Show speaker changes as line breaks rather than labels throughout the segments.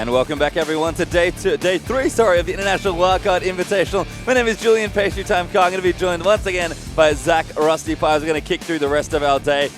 And welcome back, everyone, to day three of the International Wildcard Invitational. My name is Julian Pastry Time Car. I'm going to be joined once again by Zach Rusty Pies. We're going to kick through the rest of our day.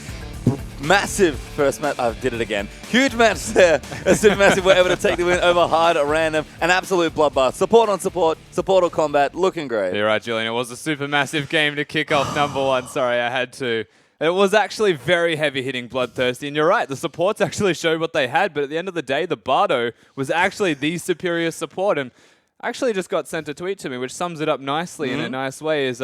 Massive first match. I did it again. Huge match there. A Supermassive were able to take the win over Hard at Random. An absolute bloodbath. Support on support. Support on combat. Looking great.
You're right, Julian. It was a Supermassive game to kick off number one. Sorry, I had to. It was actually very heavy-hitting, bloodthirsty, and you're right, the supports actually showed what they had, but at the end of the day, the Bardo was actually the superior support, and actually just got sent a tweet to me, which sums it up nicely in a nice way, is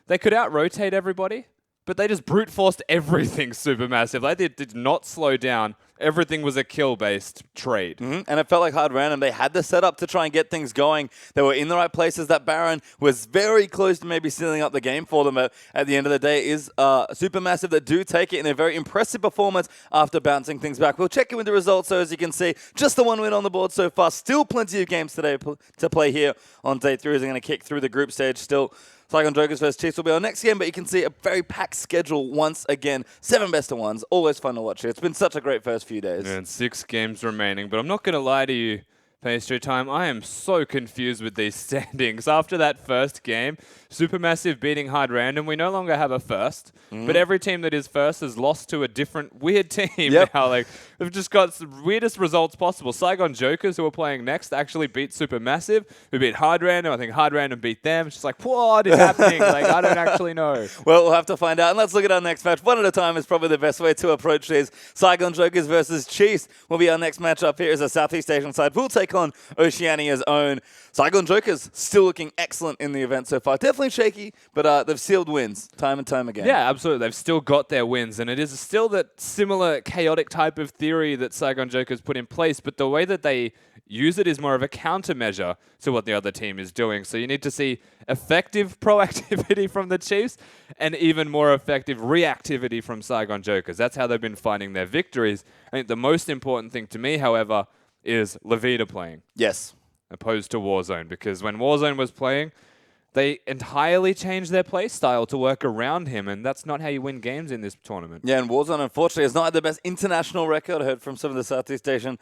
they could out-rotate everybody, but they just brute-forced everything Supermassive. Like, they did not slow down. Everything was a kill-based trade.
And it felt like Hard Random. They had the setup to try and get things going. They were in the right places. That Baron was very close to maybe sealing up the game for them. But at the end of the day, is Supermassive that do take it in a very impressive performance after bouncing things back. We'll check in with the results. So as you can see, just the one win on the board so far. Still plenty of games today to play here on day 3 as they're going to kick through the group stage still. Saigon Jokers vs Chiefs will be our next game, but you can see a very packed schedule once again. 7 best-of-1s. Always fun to watch it. It's been such a great first few days.
And 6 games remaining, but I'm not going to lie to you, Pastry Time. I am so confused with these standings. After that first game, Supermassive beating Hard Random, we no longer have a first, but every team that is first has lost to a different weird team now. Like, they've just got the weirdest results possible. Saigon Jokers, who are playing next, actually beat Supermassive, who beat Hard Random. I think Hard Random beat them. It's just like, what is happening? Like, I don't actually know.
Well, we'll have to find out. And let's look at our next match. One at a time is probably the best way to approach these. Saigon Jokers versus Chiefs will be our next matchup here as a Southeast Asian side. We'll take on Oceania's own. Saigon Jokers still looking excellent in the event so far. Definitely shaky, but they've sealed wins time and time again.
Yeah, absolutely. They've still got their wins, and it is still that similar chaotic type of theory that Saigon Jokers put in place, but the way that they use it is more of a countermeasure to what the other team is doing. So you need to see effective proactivity from the Chiefs and even more effective reactivity from Saigon Jokers. That's how they've been finding their victories. I think the most important thing to me, however, is Levita playing.
Yes.
Opposed to Warzone, because when Warzone was playing, they entirely changed their play style to work around him, and that's not how you win games in this tournament.
Yeah, and Warzone, unfortunately, has not had the best international record. I heard from some of the Southeast Asian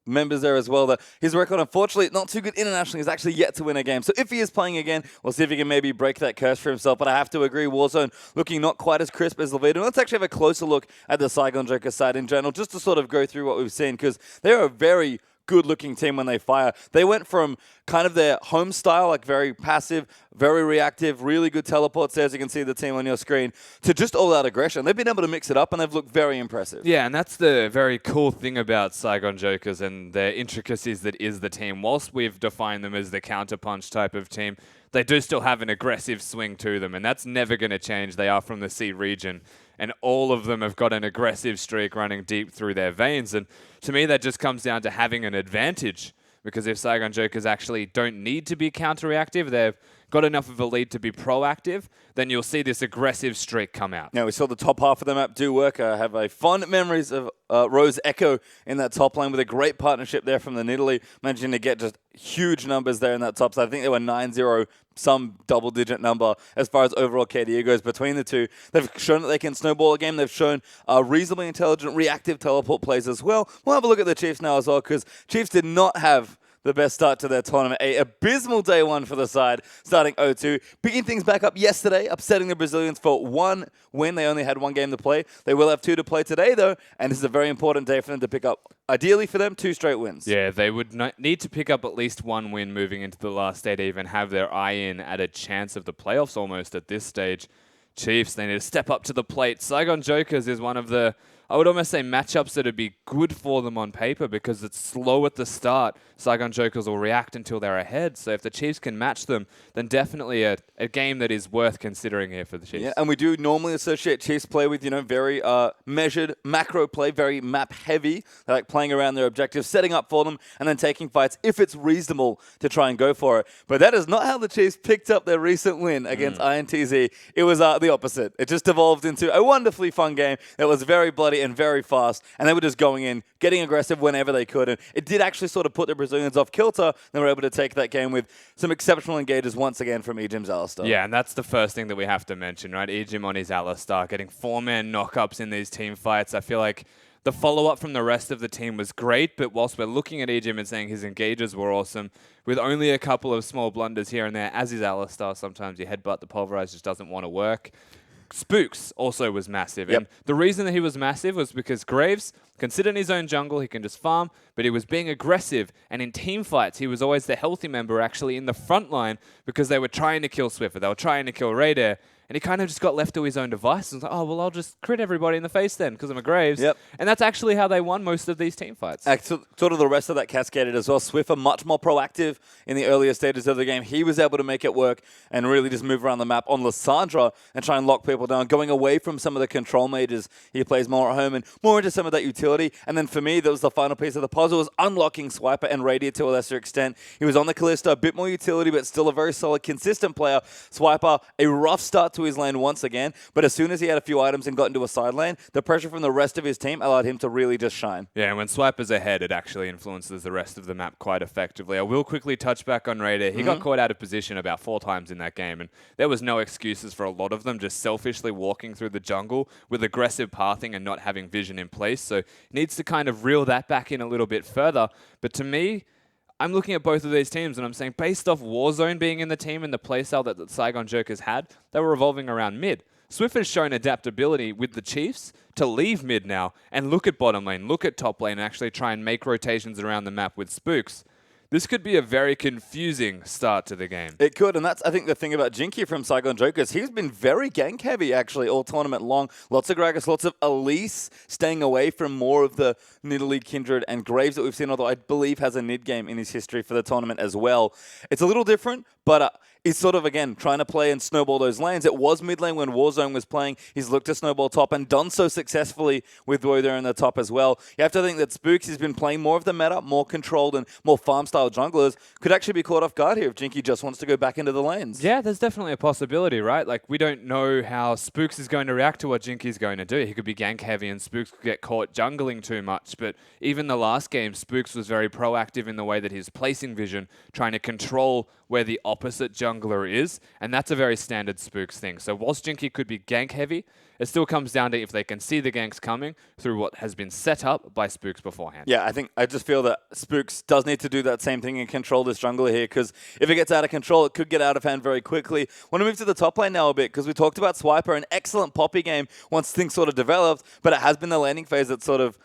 members there as well that his record, unfortunately, not too good internationally. He's actually yet to win a game. So if he is playing again, we'll see if he can maybe break that curse for himself. But I have to agree, Warzone looking not quite as crisp as Levita. Let's actually have a closer look at the Saigon Joker side in general, just to sort of go through what we've seen, because they're a very good-looking team when they fire. They went from kind of their home style, like very passive, very reactive, really good teleports there, as you can see the team on your screen, to just all-out aggression. They've been able to mix it up, and they've looked very impressive.
Yeah, and that's the very cool thing about Saigon Jokers and their intricacies that is the team. Whilst we've defined them as the counterpunch type of team, they do still have an aggressive swing to them, and that's never going to change. They are from the C region, and all of them have got an aggressive streak running deep through their veins. And to me, that just comes down to having an advantage, because if Saigon Jokers actually don't need to be counter-reactive, they've got enough of a lead to be proactive, then you'll see this aggressive streak come out.
Yeah, we saw the top half of the map do work. I have a fond memories of Rose Echo in that top lane with a great partnership there from the Nidalee, managing to get just huge numbers there in that top side. I think they were 9-0, some double-digit number as far as overall KDA goes between the two. They've shown that they can snowball a game. They've shown reasonably intelligent reactive teleport plays as well. We'll have a look at the Chiefs now as well, because Chiefs did not have the best start to their tournament. A abysmal day 1 for the side, starting 0-2. Picking things back up yesterday, upsetting the Brazilians for 1 win. They only had 1 game to play. They will have 2 to play today, though, and this is a very important day for them to pick up, ideally for them, 2 straight wins.
Yeah, they would need to pick up at least 1 win moving into the last day to even have their eye in at a chance of the playoffs almost at this stage. Chiefs, they need to step up to the plate. Saigon Jokers is one of the, I would almost say, matchups that would be good for them on paper, because it's slow at the start. Saigon Jokers will react until they're ahead. So if the Chiefs can match them, then definitely a game that is worth considering here for the Chiefs.
Yeah, and we do normally associate Chiefs play with, very measured macro play, very map heavy. They like playing around their objectives, setting up for them, and then taking fights if it's reasonable to try and go for it. But that is not how the Chiefs picked up their recent win against INTZ. It was the opposite. It just evolved into a wonderfully fun game that was very bloody and very fast, and they were just going in, getting aggressive whenever they could, and it did actually sort of put the Brazilians off kilter. They were able to take that game with some exceptional engages once again from Ejim's Alistar.
Yeah, and that's the first thing that we have to mention, right? Ejim on his Alistar, getting 4-man knockups in these team fights. I feel like The follow-up from the rest of the team was great, but whilst we're looking at Ejim and saying his engages were awesome, with only a couple of small blunders here and there, as is Alistar, sometimes you headbutt, the pulverize just doesn't want to work. Spooks also was massive.
Yep.
And the reason that he was massive was because Graves, considered in his own jungle, he can just farm, but he was being aggressive. And in team fights, he was always the healthy member actually in the front line because they were trying to kill Swiffer. They were trying to kill Rayder. And he kind of just got left to his own device and was like, oh, well, I'll just crit everybody in the face then because I'm a Graves.
Yep.
And that's actually how they won most of these team fights.
Sort of the rest of that cascaded as well. Swiffer much more proactive in the earlier stages of the game. He was able to make it work and really just move around the map on Lissandra and try and lock people down, going away from some of the control mages. He plays more at home and more into some of that utility. And then for me, that was the final piece of the puzzle, was unlocking Swiper and Radiant to a lesser extent. He was on the Callisto, a bit more utility, but still a very solid, consistent player. Swiper, a rough start to his lane once again. But as soon as he had a few items and got into a side lane, the pressure from the rest of his team allowed him to really just shine.
Yeah, and when Swiper's ahead, it actually influences the rest of the map quite effectively. I will quickly touch back on Raider. He got caught out of position about 4 times in that game, and there was no excuses for a lot of them, just selfishly walking through the jungle with aggressive pathing and not having vision in place. So he needs to kind of reel that back in a little bit further. But to me, I'm looking at both of these teams and I'm saying based off Warzone being in the team and the playstyle that the Saigon Jokers had, they were revolving around mid. Swift has shown adaptability with the Chiefs to leave mid now and look at bottom lane, look at top lane, and actually try and make rotations around the map with Spooks. This could be a very confusing start to the game.
It could, and that's, I think, the thing about Jinky from Saigon Jokers. He's been very gank heavy, actually, all tournament long. Lots of Gragas, lots of Elise, staying away from more of the Nidalee, Kindred, and Graves that we've seen, although I believe has a Nid game in his history for the tournament as well. It's a little different, but he's sort of, again, trying to play and snowball those lanes. It was mid lane when Warzone was playing. He's looked to snowball top and done so successfully with Woe in the top as well. You have to think that Spooks has been playing more of the meta, more controlled and more farm-style junglers. Could actually be caught off guard here if Jinky just wants to go back into the lanes.
Yeah, there's definitely a possibility, right? Like, we don't know how Spooks is going to react to what Jinky's going to do. He could be gank heavy and Spooks could get caught jungling too much. But even the last game, Spooks was very proactive in the way that he's placing vision, trying to control where the opposite jungler is, and that's a very standard Spooks thing. So whilst Jinky could be gank heavy, it still comes down to if they can see the ganks coming through what has been set up by Spooks beforehand.
Yeah, I just feel that Spooks does need to do that same thing and control this jungler here, because if it gets out of control, it could get out of hand very quickly. I want to move to the top lane now a bit, because we talked about Swiper, an excellent Poppy game once things sort of developed, but it has been the landing phase that sort of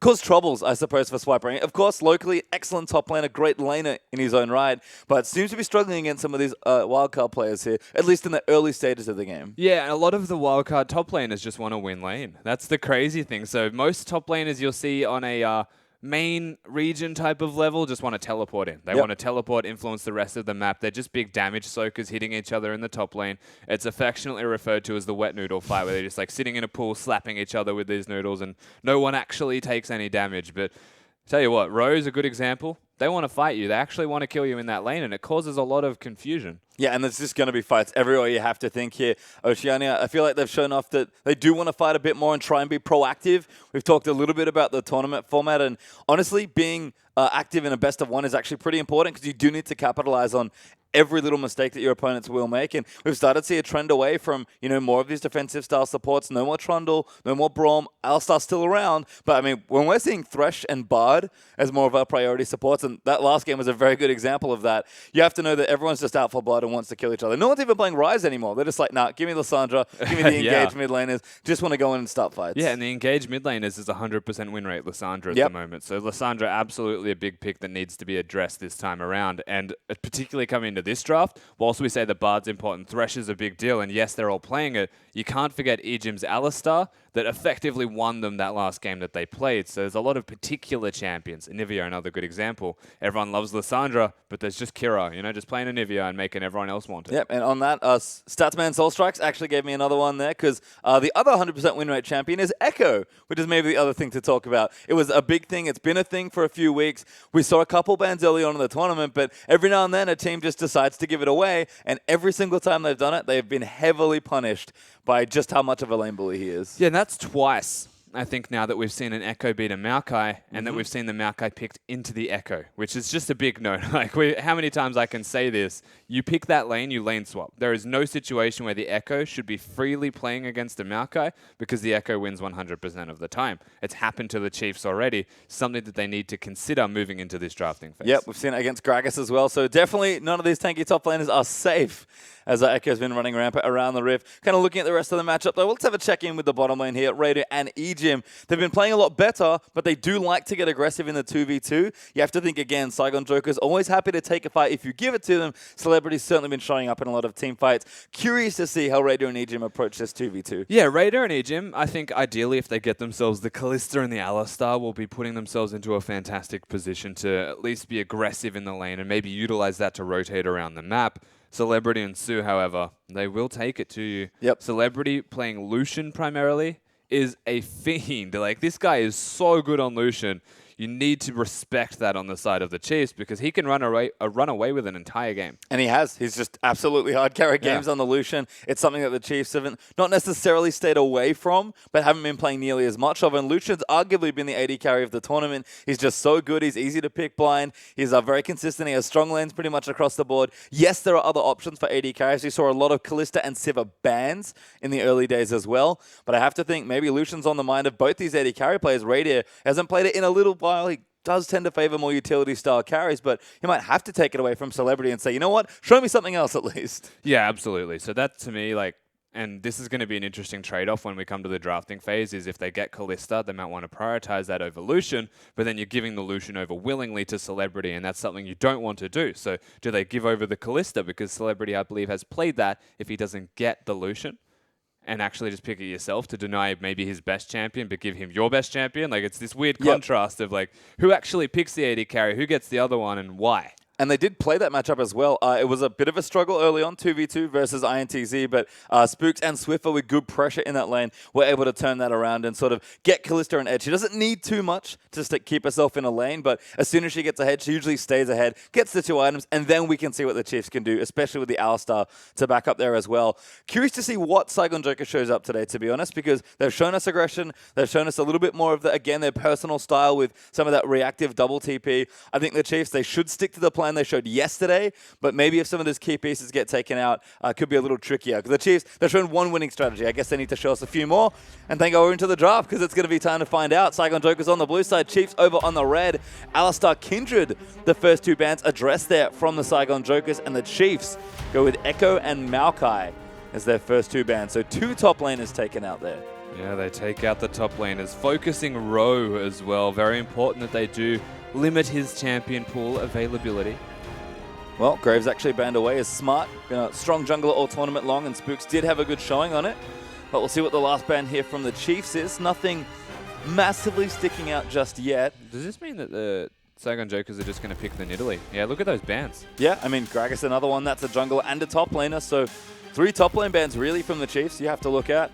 caused troubles, I suppose, for Swiper. Of course, locally, excellent top laner, great laner in his own right, but seems to be struggling against some of these wildcard players here, at least in the early stages of the game.
Yeah, and a lot of the wildcard top laners just want to win lane. That's the crazy thing. So most top laners you'll see on a main region type of level just want to teleport in. They want to teleport, influence the rest of the map. They're just big damage soakers hitting each other in the top lane. It's affectionately referred to as the wet noodle fight, where they're just like sitting in a pool, slapping each other with these noodles, and no one actually takes any damage. But tell you what, Ro's a good example. They want to fight you. They actually want to kill you in that lane, and it causes a lot of confusion.
Yeah, and there's just going to be fights everywhere, you have to think here. Oceania, I feel like they've shown off that they do want to fight a bit more and try and be proactive. We've talked a little bit about the tournament format, and honestly, being active in a best of one is actually pretty important, because you do need to capitalize on every little mistake that your opponents will make. And we've started to see a trend away from, more of these defensive style supports. No more Trundle, no more Braum. Alistar's still around. But I mean, when we're seeing Thresh and Bard as more of our priority supports, and that last game was a very good example of that, you have to know that everyone's just out for blood and wants to kill each other. No one's even playing Ryze anymore. They're just like, nah, give me Lissandra, give me the engaged mid laners. Just want to go in and start fights.
Yeah, and the engaged mid laners is 100% win rate Lissandra at the moment. So Lissandra, absolutely a big pick that needs to be addressed this time around. And particularly coming into this draft, whilst we say the Bard's important, Thresh is a big deal, and yes, they're all playing it, you can't forget Ejim's Alistar that effectively won them that last game that they played. So there's a lot of particular champions. Anivia, another good example. Everyone loves Lissandra, but there's just Kira, just playing Anivia and making everyone else want it.
Yep, and on that, Statsman Soul Strikes actually gave me another one there, because the other 100% win rate champion is Echo, which is maybe the other thing to talk about. It was a big thing. It's been a thing for a few weeks. We saw a couple bans early on in the tournament, but every now and then a team just decides to give it away, and every single time they've done it, they've been heavily punished by just how much of a lane bully he is.
Yeah, and that's twice I think now that we've seen an Echo beat a Maokai, and that we've seen the Maokai picked into the Echo, which is just a big no. Like, how many times I can say this? You pick that lane, you lane swap. There is no situation where the Echo should be freely playing against a Maokai because the Echo wins 100% of the time. It's happened to the Chiefs already, something that they need to consider moving into this drafting phase.
Yep, we've seen it against Gragas as well, so definitely none of these tanky top laners are safe as Echo's been running rampant around the Rift. Kind of looking at the rest of the matchup, though, let's have a check-in with the bottom lane here, Raider and Ejim. They've been playing a lot better, but they do like to get aggressive in the 2v2. You have to think, again, Saigon Joker's always happy to take a fight if you give it to them. Celebrity's certainly been showing up in a lot of team fights. Curious to see how Raider and Ejim approach this 2v2.
Yeah, Raider and Ejim, I think ideally if they get themselves the Kalista and the Alistar, will be putting themselves into a fantastic position to at least be aggressive in the lane and maybe utilize that to rotate around the map. Celebrity and Sue, however, they will take it to you.
Yep.
Celebrity playing Lucian primarily is a fiend. Like, this guy is so good on Lucian. You need to respect that on the side of the Chiefs because he can run away with an entire game.
And he has. He's just absolutely hard carried games on the Lucian. It's something that the Chiefs haven't not necessarily stayed away from, but haven't been playing nearly as much of. And Lucian's arguably been the AD carry of the tournament. He's just so good. He's easy to pick blind. He's very consistent. He has strong lanes pretty much across the board. Yes, there are other options for AD carries. We saw a lot of Kalista and Sivir bans in the early days as well. But I have to think maybe Lucian's on the mind of both these AD carry players. Radier hasn't played it in a little while. He does tend to favor more utility-style carries, but he might have to take it away from Celebrity and say, you know what, show me something else at least.
Yeah, absolutely. So that, to me, like, and this is going to be an interesting trade-off when we come to the drafting phase, is if they get Kalista, they might want to prioritize that over Lucian, but then you're giving the Lucian over willingly to Celebrity, and that's something you don't want to do. So do they give over the Kalista? Because Celebrity, I believe, has played that if he doesn't get the Lucian, and actually just pick it yourself to deny maybe his best champion, but give him your best champion. Like, it's this weird contrast of, like, who actually picks the AD carry, who gets the other one, and why.
And they did play that matchup as well. It was a bit of a struggle early on, 2v2 versus INTZ, but Spooks and Swiffer with good pressure in that lane were able to turn that around and sort of get Kalista an edge. She doesn't need too much to keep herself in a lane, but as soon as she gets ahead, she usually stays ahead, gets the 2 items, and then we can see what the Chiefs can do, especially with the Alistar to back up there as well. Curious to see what Saigon Joker shows up today, to be honest, because they've shown us aggression, they've shown us a little bit more of, again, their personal style with some of that reactive double TP. I think the Chiefs, they should stick to the plan they showed yesterday, but maybe if some of those key pieces get taken out, could be a little trickier. Because the Chiefs, they've shown one winning strategy. I guess they need to show us a few more, and then go into the draft, because it's going to be time to find out. Saigon Joker's on the blue side, Chiefs over on the red. Alistar, Kindred, the first 2 bans addressed there from the Saigon Jokers, and the Chiefs go with Echo and Maokai as their first 2 bans. So 2 top laners taken out there.
Yeah, they take out the top laners. Focusing Rowe as well. Very important that they do limit his champion pool availability.
Well, Graves actually banned away is smart. Been a strong jungler all tournament long, and Spooks did have a good showing on it. But we'll see what the last ban here from the Chiefs is. Nothing massively sticking out just yet.
Does this mean that the Saigon Jokers are just going to pick the Nidalee? Yeah, look at those bans.
Yeah, I mean, Gragas, another one. That's a jungler and a top laner. So 3 top lane bans really from the Chiefs you have to look at.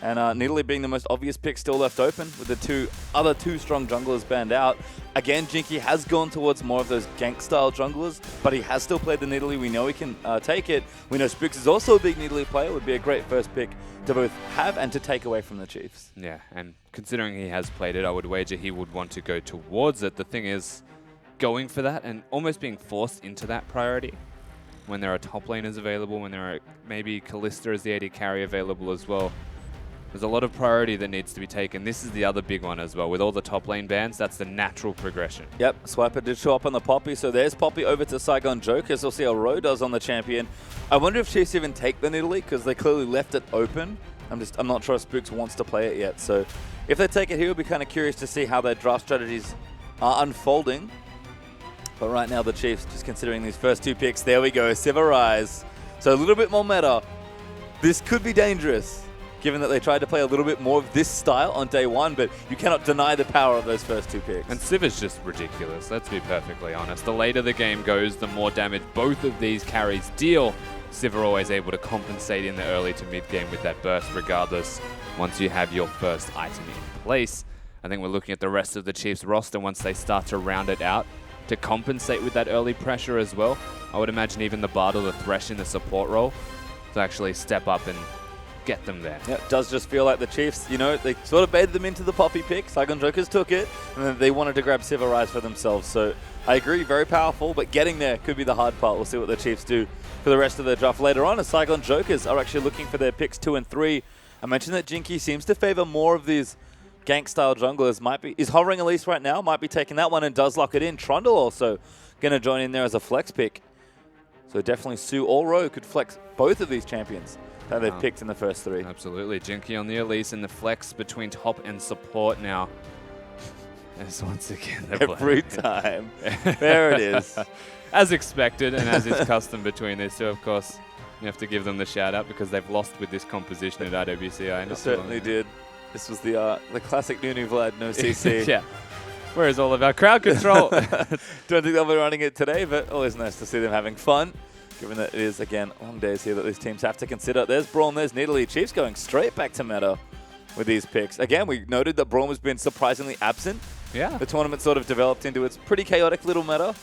And Nidalee being the most obvious pick still left open with the other two strong junglers banned out. Again, Jinky has gone towards more of those gank-style junglers, but he has still played the Nidalee. We know he can take it. We know Spooks is also a big Nidalee player. Would be a great first pick to both have and to take away from the Chiefs.
Yeah, and considering he has played it, I would wager he would want to go towards it. The thing is, going for that and almost being forced into that priority when there are top laners available, when there are maybe Kalista as the AD carry available as well. There's a lot of priority that needs to be taken. This is the other big one as well. With all the top lane bans, that's the natural progression.
Yep, Swiper did show up on the Poppy, so there's Poppy over to Saigon Jokers. We'll see how Rowe does on the champion. I wonder if Chiefs even take the Nidalee, because they clearly left it open. I'm not sure if Spooks wants to play it yet. So if they take it here, we'll be kind of curious to see how their draft strategies are unfolding. But right now, the Chiefs, just considering these first 2 picks, there we go, Sivir Rise. So a little bit more meta. This could be dangerous, given that they tried to play a little bit more of this style on day 1, but you cannot deny the power of those first 2 picks.
And Sivir's just ridiculous, let's be perfectly honest. The later the game goes, the more damage both of these carries deal. Sivir always able to compensate in the early to mid game with that burst regardless, once you have your first item in place. I think we're looking at the rest of the Chiefs roster once they start to round it out to compensate with that early pressure as well. I would imagine even the Bard or the Thresh in the support role to actually step up and get them there.
Yeah, it does just feel like the Chiefs, you know, they sort of baited them into the poppy pick. Saigon Jokers took it, and then they wanted to grab Silver Rise for themselves. So I agree, very powerful, but getting there could be the hard part. We'll see what the Chiefs do for the rest of their draft later on, as Saigon Jokers are actually looking for their picks 2 and 3. I mentioned that Jinky seems to favor more of these gank-style junglers. Is hovering Elise right now, might be taking that one and does lock it in. Trundle also going to join in there as a flex pick. So definitely Sue or Ro could flex both of these champions that they've picked in the first 3.
Absolutely. Jinky on the Elise in the flex between top and support now. As once again,
every time. There it is.
As expected and as is custom between these two, of course. You have to give them the shout out because they've lost with this composition at IWCI.
They certainly did. This was the classic Nunu Vlad, no CC.
Yeah. Where is all of our crowd control?
Don't think they'll be running it today, but always nice to see them having fun, given that it is, again, long days here that these teams have to consider. There's Braun, there's Nidalee. Chiefs going straight back to meta with these picks. Again, we noted that Braun has been surprisingly absent.
Yeah.
The tournament sort of developed into its pretty chaotic little meta.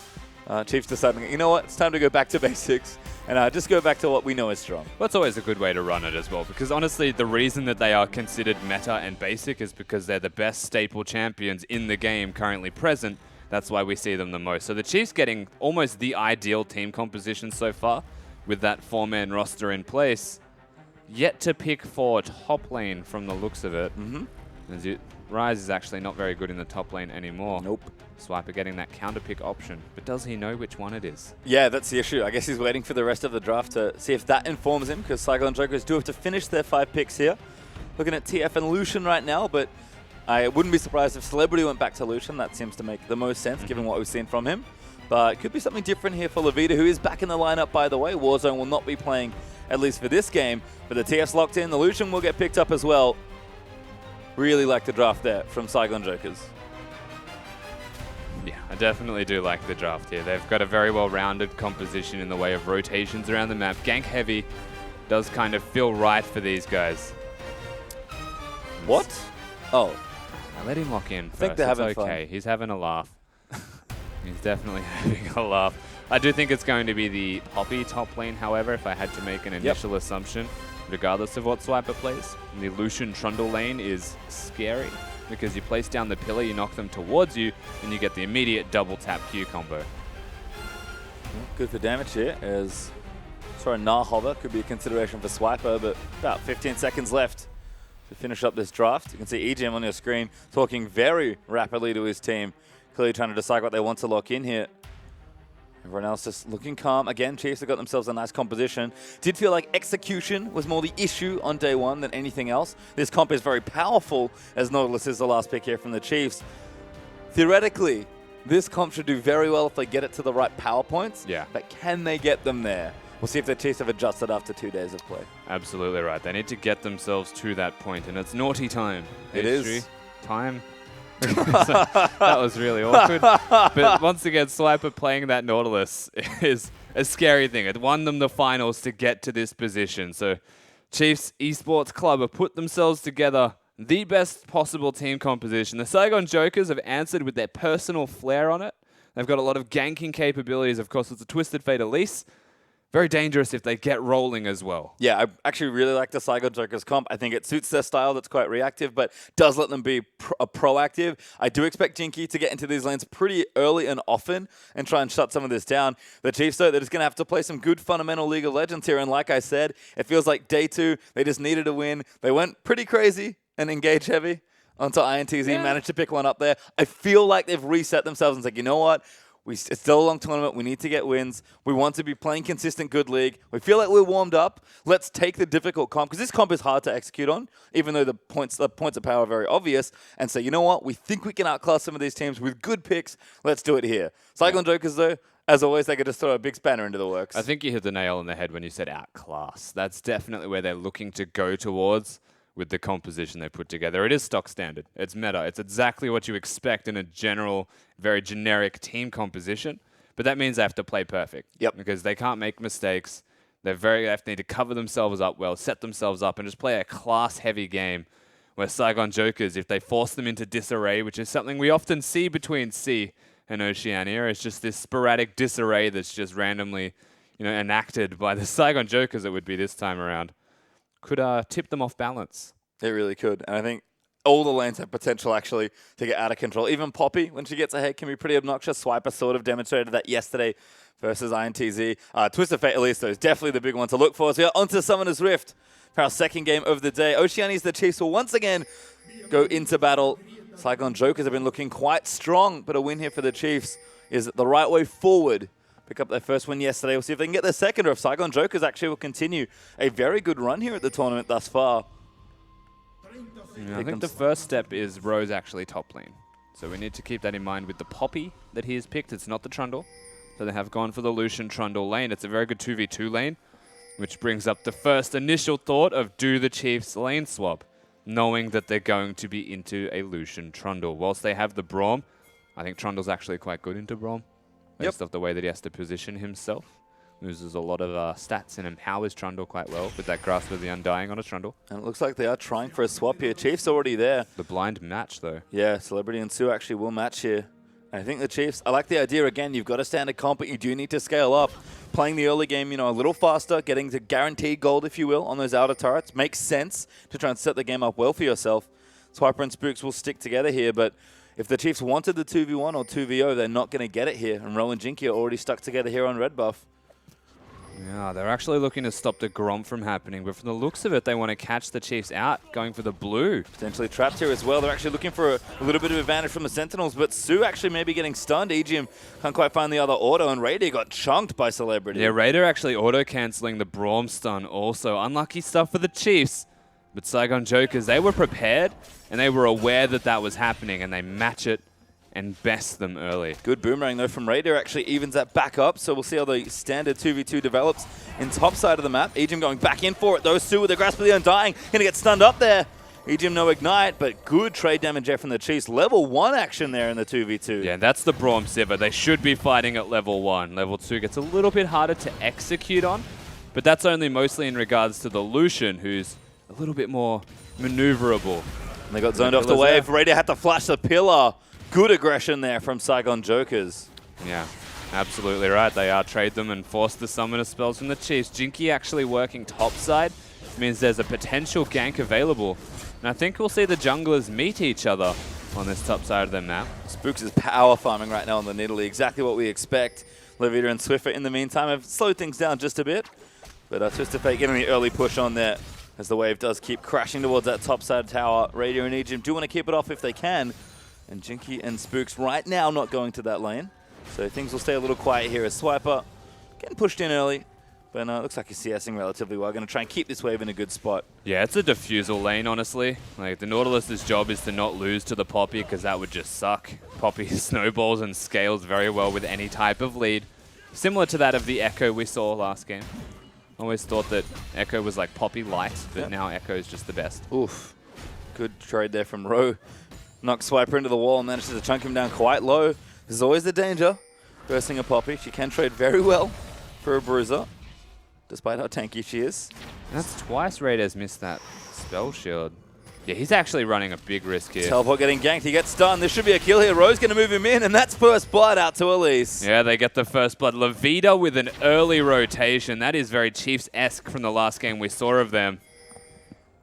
Chiefs deciding, you know what, it's time to go back to basics and just go back to what we know is strong.
Well, that's always a good way to run it as well, because honestly, the reason that they are considered meta and basic is because they're the best staple champions in the game currently present. That's why we see them the most. So the Chiefs getting almost the ideal team composition so far with that 4-man roster in place. Yet to pick for top lane from the looks of it. Rise is actually not very good in the top lane anymore.
Nope.
Swiper getting that counter pick option, but does he know which one it is?
Yeah, that's the issue. I guess he's waiting for the rest of the draft to see if that informs him, because Saigon Jokers do have to finish their 5 picks here. Looking at TF and Lucian right now, but I wouldn't be surprised if Celebrity went back to Lucian. That seems to make the most sense, given what we've seen from him. But it could be something different here for Levita, who is back in the lineup, by the way. Warzone will not be playing, at least for this game, but the TF's locked in. The Lucian will get picked up as well. Really like the draft there from Saigon Jokers.
Yeah, I definitely do like the draft here. They've got a very well-rounded composition in the way of rotations around the map. Gank heavy does kind of feel right for these guys.
What? Oh.
I let him lock in first.
I think they're having
okay.
fun.
He's having a laugh. He's definitely having a laugh. I do think it's going to be the Poppy top lane, however, if I had to make an initial assumption, regardless of what Swiper plays. And the Lucian Trundle lane is scary, because you place down the pillar, you knock them towards you, and you get the immediate double tap Q combo.
Good for damage here, as Nah Hover could be a consideration for Swiper, but about 15 seconds left to finish up this draft. You can see EGM on your screen talking very rapidly to his team, clearly trying to decide what they want to lock in here. Everyone else just looking calm. Again, Chiefs have got themselves a nice composition. Did feel like execution was more the issue on day 1 than anything else. This comp is very powerful, as Nautilus is the last pick here from the Chiefs. Theoretically, this comp should do very well if they get it to the right power points.
Yeah.
But can they get them there? We'll see if the Chiefs have adjusted after 2 days of play.
Absolutely right. They need to get themselves to that point, and it's naughty time.
It is.
Time. That was really awkward. But once again, Swiper playing that Nautilus is a scary thing. It won them the finals to get to this position. So Chiefs Esports Club have put themselves together the best possible team composition. The Saigon Jokers have answered with their personal flair on it. They've got a lot of ganking capabilities. Of course, it's a Twisted Fate Elise. Very dangerous if they get rolling as well.
Yeah, I actually really like the Saigon Jokers comp. I think it suits their style that's quite reactive, but does let them be proactive. I do expect Jinky to get into these lanes pretty early and often and try and shut some of this down. The Chiefs, though, they're just going to have to play some good fundamental League of Legends here. And like I said, it feels like day 2, they just needed a win. They went pretty crazy and engage heavy onto INTZ, managed to pick one up there. I feel like they've reset themselves and said, you know what? It's still a long tournament. We need to get wins. We want to be playing consistent good league. We feel like we're warmed up. Let's take the difficult comp, because this comp is hard to execute on, even though the points of power are very obvious, and say, you know what? We think we can outclass some of these teams with good picks. Let's do it here. Saigon Jokers, though, as always, they could just throw a big spanner into the works.
I think you hit the nail on the head when you said outclass. That's definitely where they're looking to go towards with the composition they put together. It is stock standard. It's meta. It's exactly what you expect in a general, very generic team composition. But that means they have to play perfect.
Yep.
Because they can't make mistakes. They have to need to cover themselves up well, set themselves up, and just play a class-heavy game where Saigon Jokers, if they force them into disarray, which is something we often see between C and Oceania, it's just this sporadic disarray that's just randomly enacted by the Saigon Jokers, it would be this time around. could tip them off balance.
It really could. And I think all the lanes have potential actually to get out of control. Even Poppy, when she gets ahead, can be pretty obnoxious. Swiper sort of demonstrated that yesterday versus INTZ. Twist of Fate, at least, though, is definitely the big one to look for. So we are onto Summoner's Rift for our second game of the day. Oceani's the Chiefs will once again go into battle. Saigon Jokers have been looking quite strong, but a win here for the Chiefs is the right way forward. Pick up their first win yesterday. We'll see if they can get their second, or if Saigon Jokers actually will continue a very good run here at the tournament thus far.
Yeah, I think the first step is Rose actually top lane. So we need to keep that in mind with the Poppy that he has picked. It's not the Trundle. So they have gone for the Lucian Trundle lane. It's a very good 2v2 lane, which brings up the first initial thought of do the Chiefs lane swap, knowing that they're going to be into a Lucian Trundle. Whilst they have the Braum, I think Trundle's actually quite good into Braum, based off the way that he has to position himself. Loses a lot of stats and empowers Trundle quite well with that Grasp of the Undying on a Trundle.
And it looks like they are trying for a swap here. Chiefs already there.
The blind match, though.
Yeah, Celebrity and Sue actually will match here. I think the Chiefs, I like the idea, again, you've got a standard comp, but you do need to scale up. Playing the early game, a little faster, getting to guaranteed gold, if you will, on those outer turrets. Makes sense to try and set the game up well for yourself. Swiper and Spooks will stick together here, but if the Chiefs wanted the 2v1 or 2v0, they're not going to get it here. And Ro and Jinky are already stuck together here on red buff.
Yeah, they're actually looking to stop the Grom from happening, but from the looks of it, they want to catch the Chiefs out, going for the blue.
Potentially trapped here as well. They're actually looking for a little bit of advantage from the Sentinels, but Sue actually maybe getting stunned. EGM can't quite find the other auto, and Raider got chunked by Celebrity.
Yeah, Raider actually auto-cancelling the Braum stun also. Unlucky stuff for the Chiefs, but Saigon Jokers, they were prepared, and they were aware that that was happening, and they match it and best them early. Good
boomerang, though, from Raider. Actually evens that back up, so we'll see how the standard 2v2 develops in top side of the map. EGM going back in for it, though. Sue with the Grasp of the Undying. Going to get stunned up there. EGM no Ignite, but good trade damage there from the Chiefs. Level 1 action there in the 2v2.
Yeah, that's the Braum Sivir. They should be fighting at level 1. Level 2 gets a little bit harder to execute on, but that's only mostly in regards to the Lucian, who's a little bit more maneuverable.
And they got zoned off the wave. Raider had to flash the pillar. Good aggression there from Saigon Jokers.
Yeah, absolutely right. They trade them and force the summoner spells from the Chiefs. Jinky actually working topside means there's a potential gank available. And I think we'll see the junglers meet each other on this top side of the map.
Spooks is power farming right now on the Nidalee. Exactly what we expect. Levita and Swiffer in the meantime have slowed things down just a bit. But Twist of Fate getting the early push on there as the wave does keep crashing towards that top side tower. Radio and EGM do want to keep it off if they can. And Jinky and Spooks right now not going to that lane. So things will stay a little quiet here as Swiper getting pushed in early. But it looks like he's CSing relatively well. Going to try and keep this wave in a good spot.
Yeah, it's a defusal lane, honestly. Like, the Nautilus's job is to not lose to the Poppy, because that would just suck. Poppy snowballs and scales very well with any type of lead. Similar to that of the Echo we saw last game. Always thought that Echo was like Poppy light, but now Echo is just the best.
Oof. Good trade there from Ro. Knocks Swiper into the wall and manages to chunk him down quite low. This is always the danger. Bursting a Poppy. She can trade very well for a Bruiser, despite how tanky she is.
And that's twice Raider's missed that spell shield. Yeah, he's actually running a big risk here.
Teleport getting ganked. He gets stunned. This should be a kill here. Ro's going to move him in, and that's first blood out to Elise.
Yeah, they get the first blood. Levita with an early rotation. That is very Chiefs-esque from the last game we saw of them.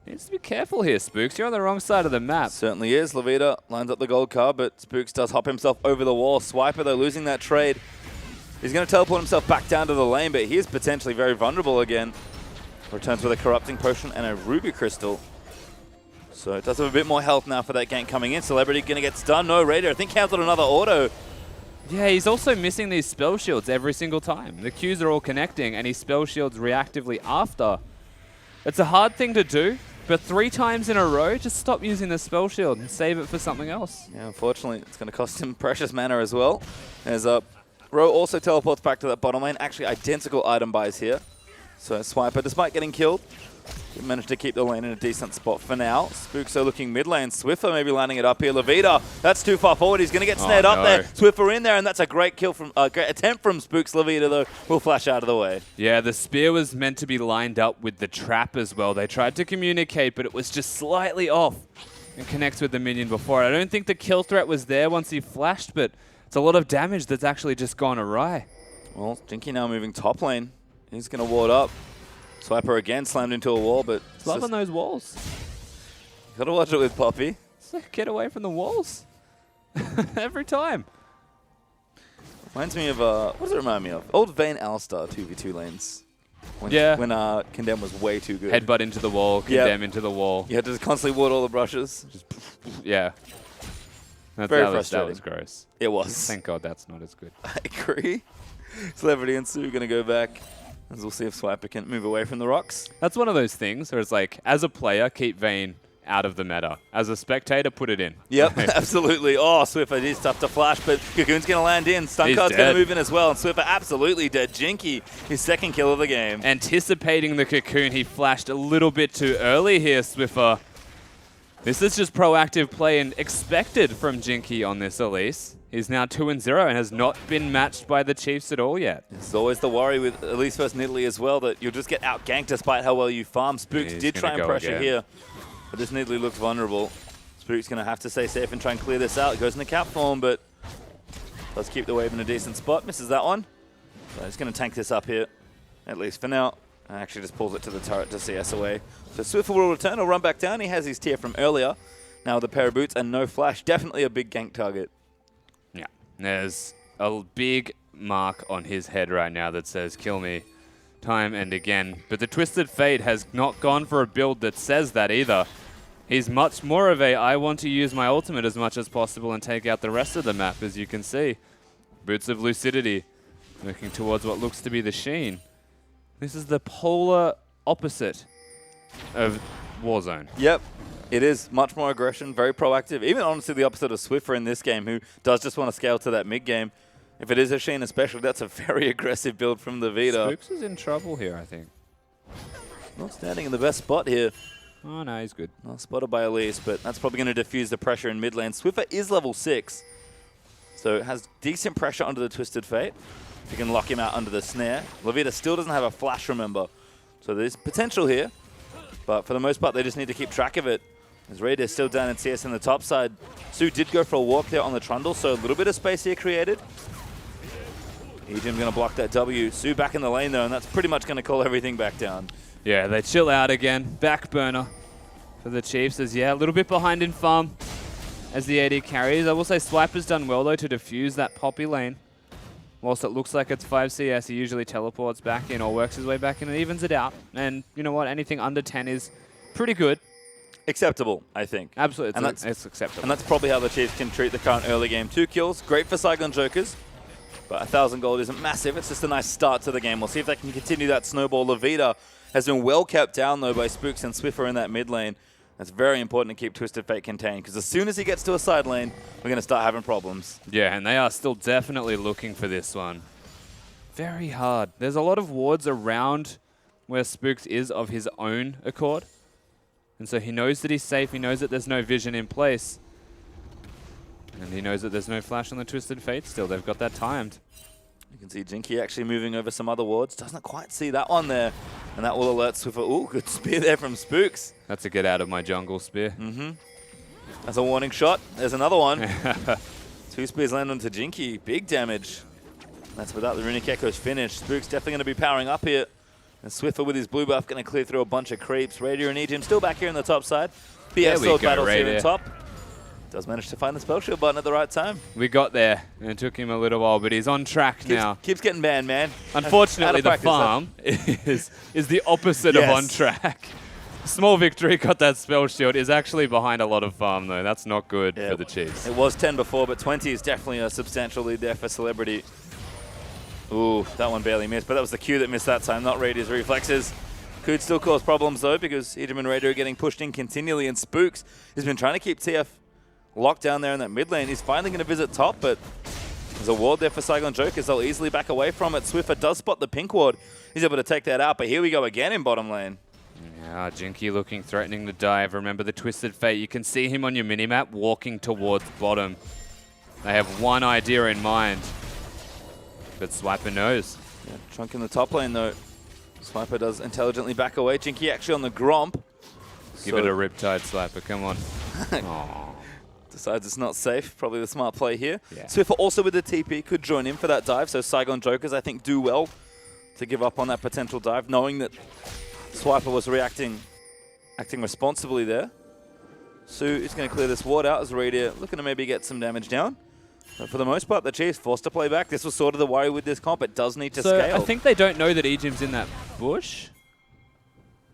Needs to be careful here, Spooks. You're on the wrong side of the map.
Certainly is. Levita lines up the gold card, but Spooks does hop himself over the wall. Swiper, though, losing that trade. He's going to teleport himself back down to the lane, but he is potentially very vulnerable again. Returns with a Corrupting Potion and a Ruby Crystal. So it does have a bit more health now for that gank coming in. Celebrity going to get stunned. No, Raider, I think cancelled another auto.
Yeah, he's also missing these spell shields every single time. The Qs are all connecting, and he spell shields reactively after. It's a hard thing to do, but 3 times in a row, just stop using the spell shield and save it for something else.
Yeah, unfortunately, it's going to cost him precious mana as well. As Ro also teleports back to that bottom lane. Actually, identical item buys here. So Swiper, despite getting killed, he managed to keep the lane in a decent spot for now. Spooks are looking mid lane. Swiffer maybe lining it up here. Levita, that's too far forward. He's going to get snared up there. Swiffer in there, and that's a great kill from great attempt from Spooks. Levita, though, will flash out of the way.
Yeah, the spear was meant to be lined up with the trap as well. They tried to communicate, but it was just slightly off and connects with the minion before. I don't think the kill threat was there once he flashed, but it's a lot of damage that's actually just gone awry.
Well, Jinky now moving top lane. He's going to ward up. Swiper again slammed into a wall, but
It's loving those walls.
gotta watch it with Poppy.
So get away from the walls. Every time.
Reminds me of, what does it remind me of? Old Vayne Alistar 2v2 lanes. When,
Yeah.
When Condemn was way too good.
Headbutt into the wall, condemn into the wall.
You had to just constantly ward all the brushes.
Just yeah. That
Very
was
frustrating.
gross.
It was.
Thank God that's not as good.
I agree. Celebrity and Sue going to go back. As we'll see if Swiper can move away from the rocks.
That's one of those things where it's like, as a player, keep Vayne out of the meta. As a spectator, put it in.
Yep, absolutely. Oh, Swiffer is tough to flash, but Cocoon's going to land in. Stun
He's
Card's going
dead.
to move in as well, and Swiffer absolutely dead. Jinky, his second kill of the game.
Anticipating the Cocoon, he flashed a little bit too early here, Swiffer. This is just proactive play and expected from Jinky on this Elise. He's now 2-0 and has not been matched by the Chiefs at all yet.
It's always the worry with Elise versus Nidalee as well, that you'll just get out-ganked despite how well you farm. Spooks
He's
did try
gonna
and
go
pressure
again.
here, but this Nidalee looks vulnerable. Spooks going to have to stay safe and try and clear this out. It goes into cap form, but does keep the wave in a decent spot. Misses that one. So he's going to tank this up here, at least for now. And actually just pulls it to the turret to CS away. So Swiffer will return, he'll run back down. He has his tier from earlier. Now with a pair of boots and no flash, definitely a big gank target.
Yeah. There's a big mark on his head right now that says, kill me, time and again. But the Twisted Fate has not gone for a build that says that either. He's much more of a, I want to use my ultimate as much as possible and take out the rest of the map, as you can see. Boots of Lucidity, looking towards what looks to be the Sheen. This is the polar opposite of Warzone.
Yep, it is much more aggression, very proactive. Even honestly the opposite of Swiffer in this game, who does just want to scale to that mid game. If it is a Sheen especially, that's a very aggressive build from the Vita.
Spooks is in trouble here, I think.
Not standing in the best spot here.
Oh, no, he's good.
Well, spotted by Elise, but that's probably going to diffuse the pressure in mid lane. Swiffer is level 6, so it has decent pressure under the Twisted Fate. If you can lock him out under the snare. Levita still doesn't have a flash, remember. So there's potential here, but for the most part, they just need to keep track of it. As Raid is still down in CS in the top side. Sue did go for a walk there on the Trundle, so a little bit of space here created. Ejim going to block that W. Sue back in the lane, though, and that's pretty much going to call everything back down.
Yeah, they chill out again. Back burner for the Chiefs as, yeah, a little bit behind in farm as the AD carries. I will say Swiper's done well, though, to defuse that Poppy lane. Whilst it looks like it's 5 CS, he usually teleports back in or works his way back in and evens it out. And you know what? Anything under 10 is pretty good.
Acceptable, I think.
Absolutely.
And
It's acceptable.
And that's probably how the Chiefs can treat the current early game. 2 kills, great for Saigon Jokers, but 1,000 gold isn't massive. It's just a nice start to the game. We'll see if they can continue that snowball. Levita has been well kept down, though, by Spooks and Swiffer in that mid lane. It's very important to keep Twisted Fate contained, because as soon as he gets to a side lane, we're going to start having problems.
Yeah, and they are still definitely looking for this one. Very hard. There's a lot of wards around where Spooks is of his own accord. And so he knows that he's safe. He knows that there's no vision in place. And he knows that there's no flash on the Twisted Fate still. They've got that timed.
You can see Jinky actually moving over some other wards. Doesn't quite see that one there. And that will alert Swiffer. Ooh, good spear there from Spooks.
That's a get out of my jungle spear.
Mm-hmm. That's a warning shot. There's another one. 2 spears land onto Jinky. Big damage. That's without the Runic Echo's finish. Spook's definitely going to be powering up here. And Swiffer with his blue buff going to clear through a bunch of creeps. Radier and Ejim still back here on the top side.
There
BS
we
Sword
go,
battles here
Radier.
in top. Does manage to find the spell shield button at the right time.
We got there, and it took him a little while, but he's on track now.
Keeps getting banned, man.
Unfortunately, the
Out of practice,
farm is the opposite of on track. Small victory, got that spell shield, is actually behind a lot of farm, though. That's not good for the Chiefs.
It was 10 before, but 20 is definitely a substantial lead there for Celebrity. Ooh, that one barely missed, but that was the Q that missed that time, not Radier's reflexes. Could still cause problems, though, because Ejim and Radier are getting pushed in continually, and Spooks has been trying to keep TF locked down there in that mid lane. He's finally going to visit top, but there's a ward there for Saigon Jokers. They'll easily back away from it. Swiffer does spot the pink ward. He's able to take that out, but here we go again in bottom lane.
Yeah, Jinky looking threatening to dive. Remember the Twisted Fate. You can see him on your minimap walking towards bottom. They have one idea in mind, but Swiper knows.
Yeah, Trunk in the top lane, though. Swiper does intelligently back away. Jinky actually on the Gromp.
Give it a Riptide Swiper, come on. Aww.
Decides it's not safe. Probably the smart play here.
Yeah.
Swiffer also with the TP could join in for that dive. So Saigon Jokers, I think, do well to give up on that potential dive, knowing that Swiper was acting responsibly there. Su is going to clear this ward out as Radier looking to maybe get some damage down. But for the most part, the Chiefs forced to play back. This was sort of the worry with this comp. It does need to scale.
I think they don't know that Ejim's in that bush.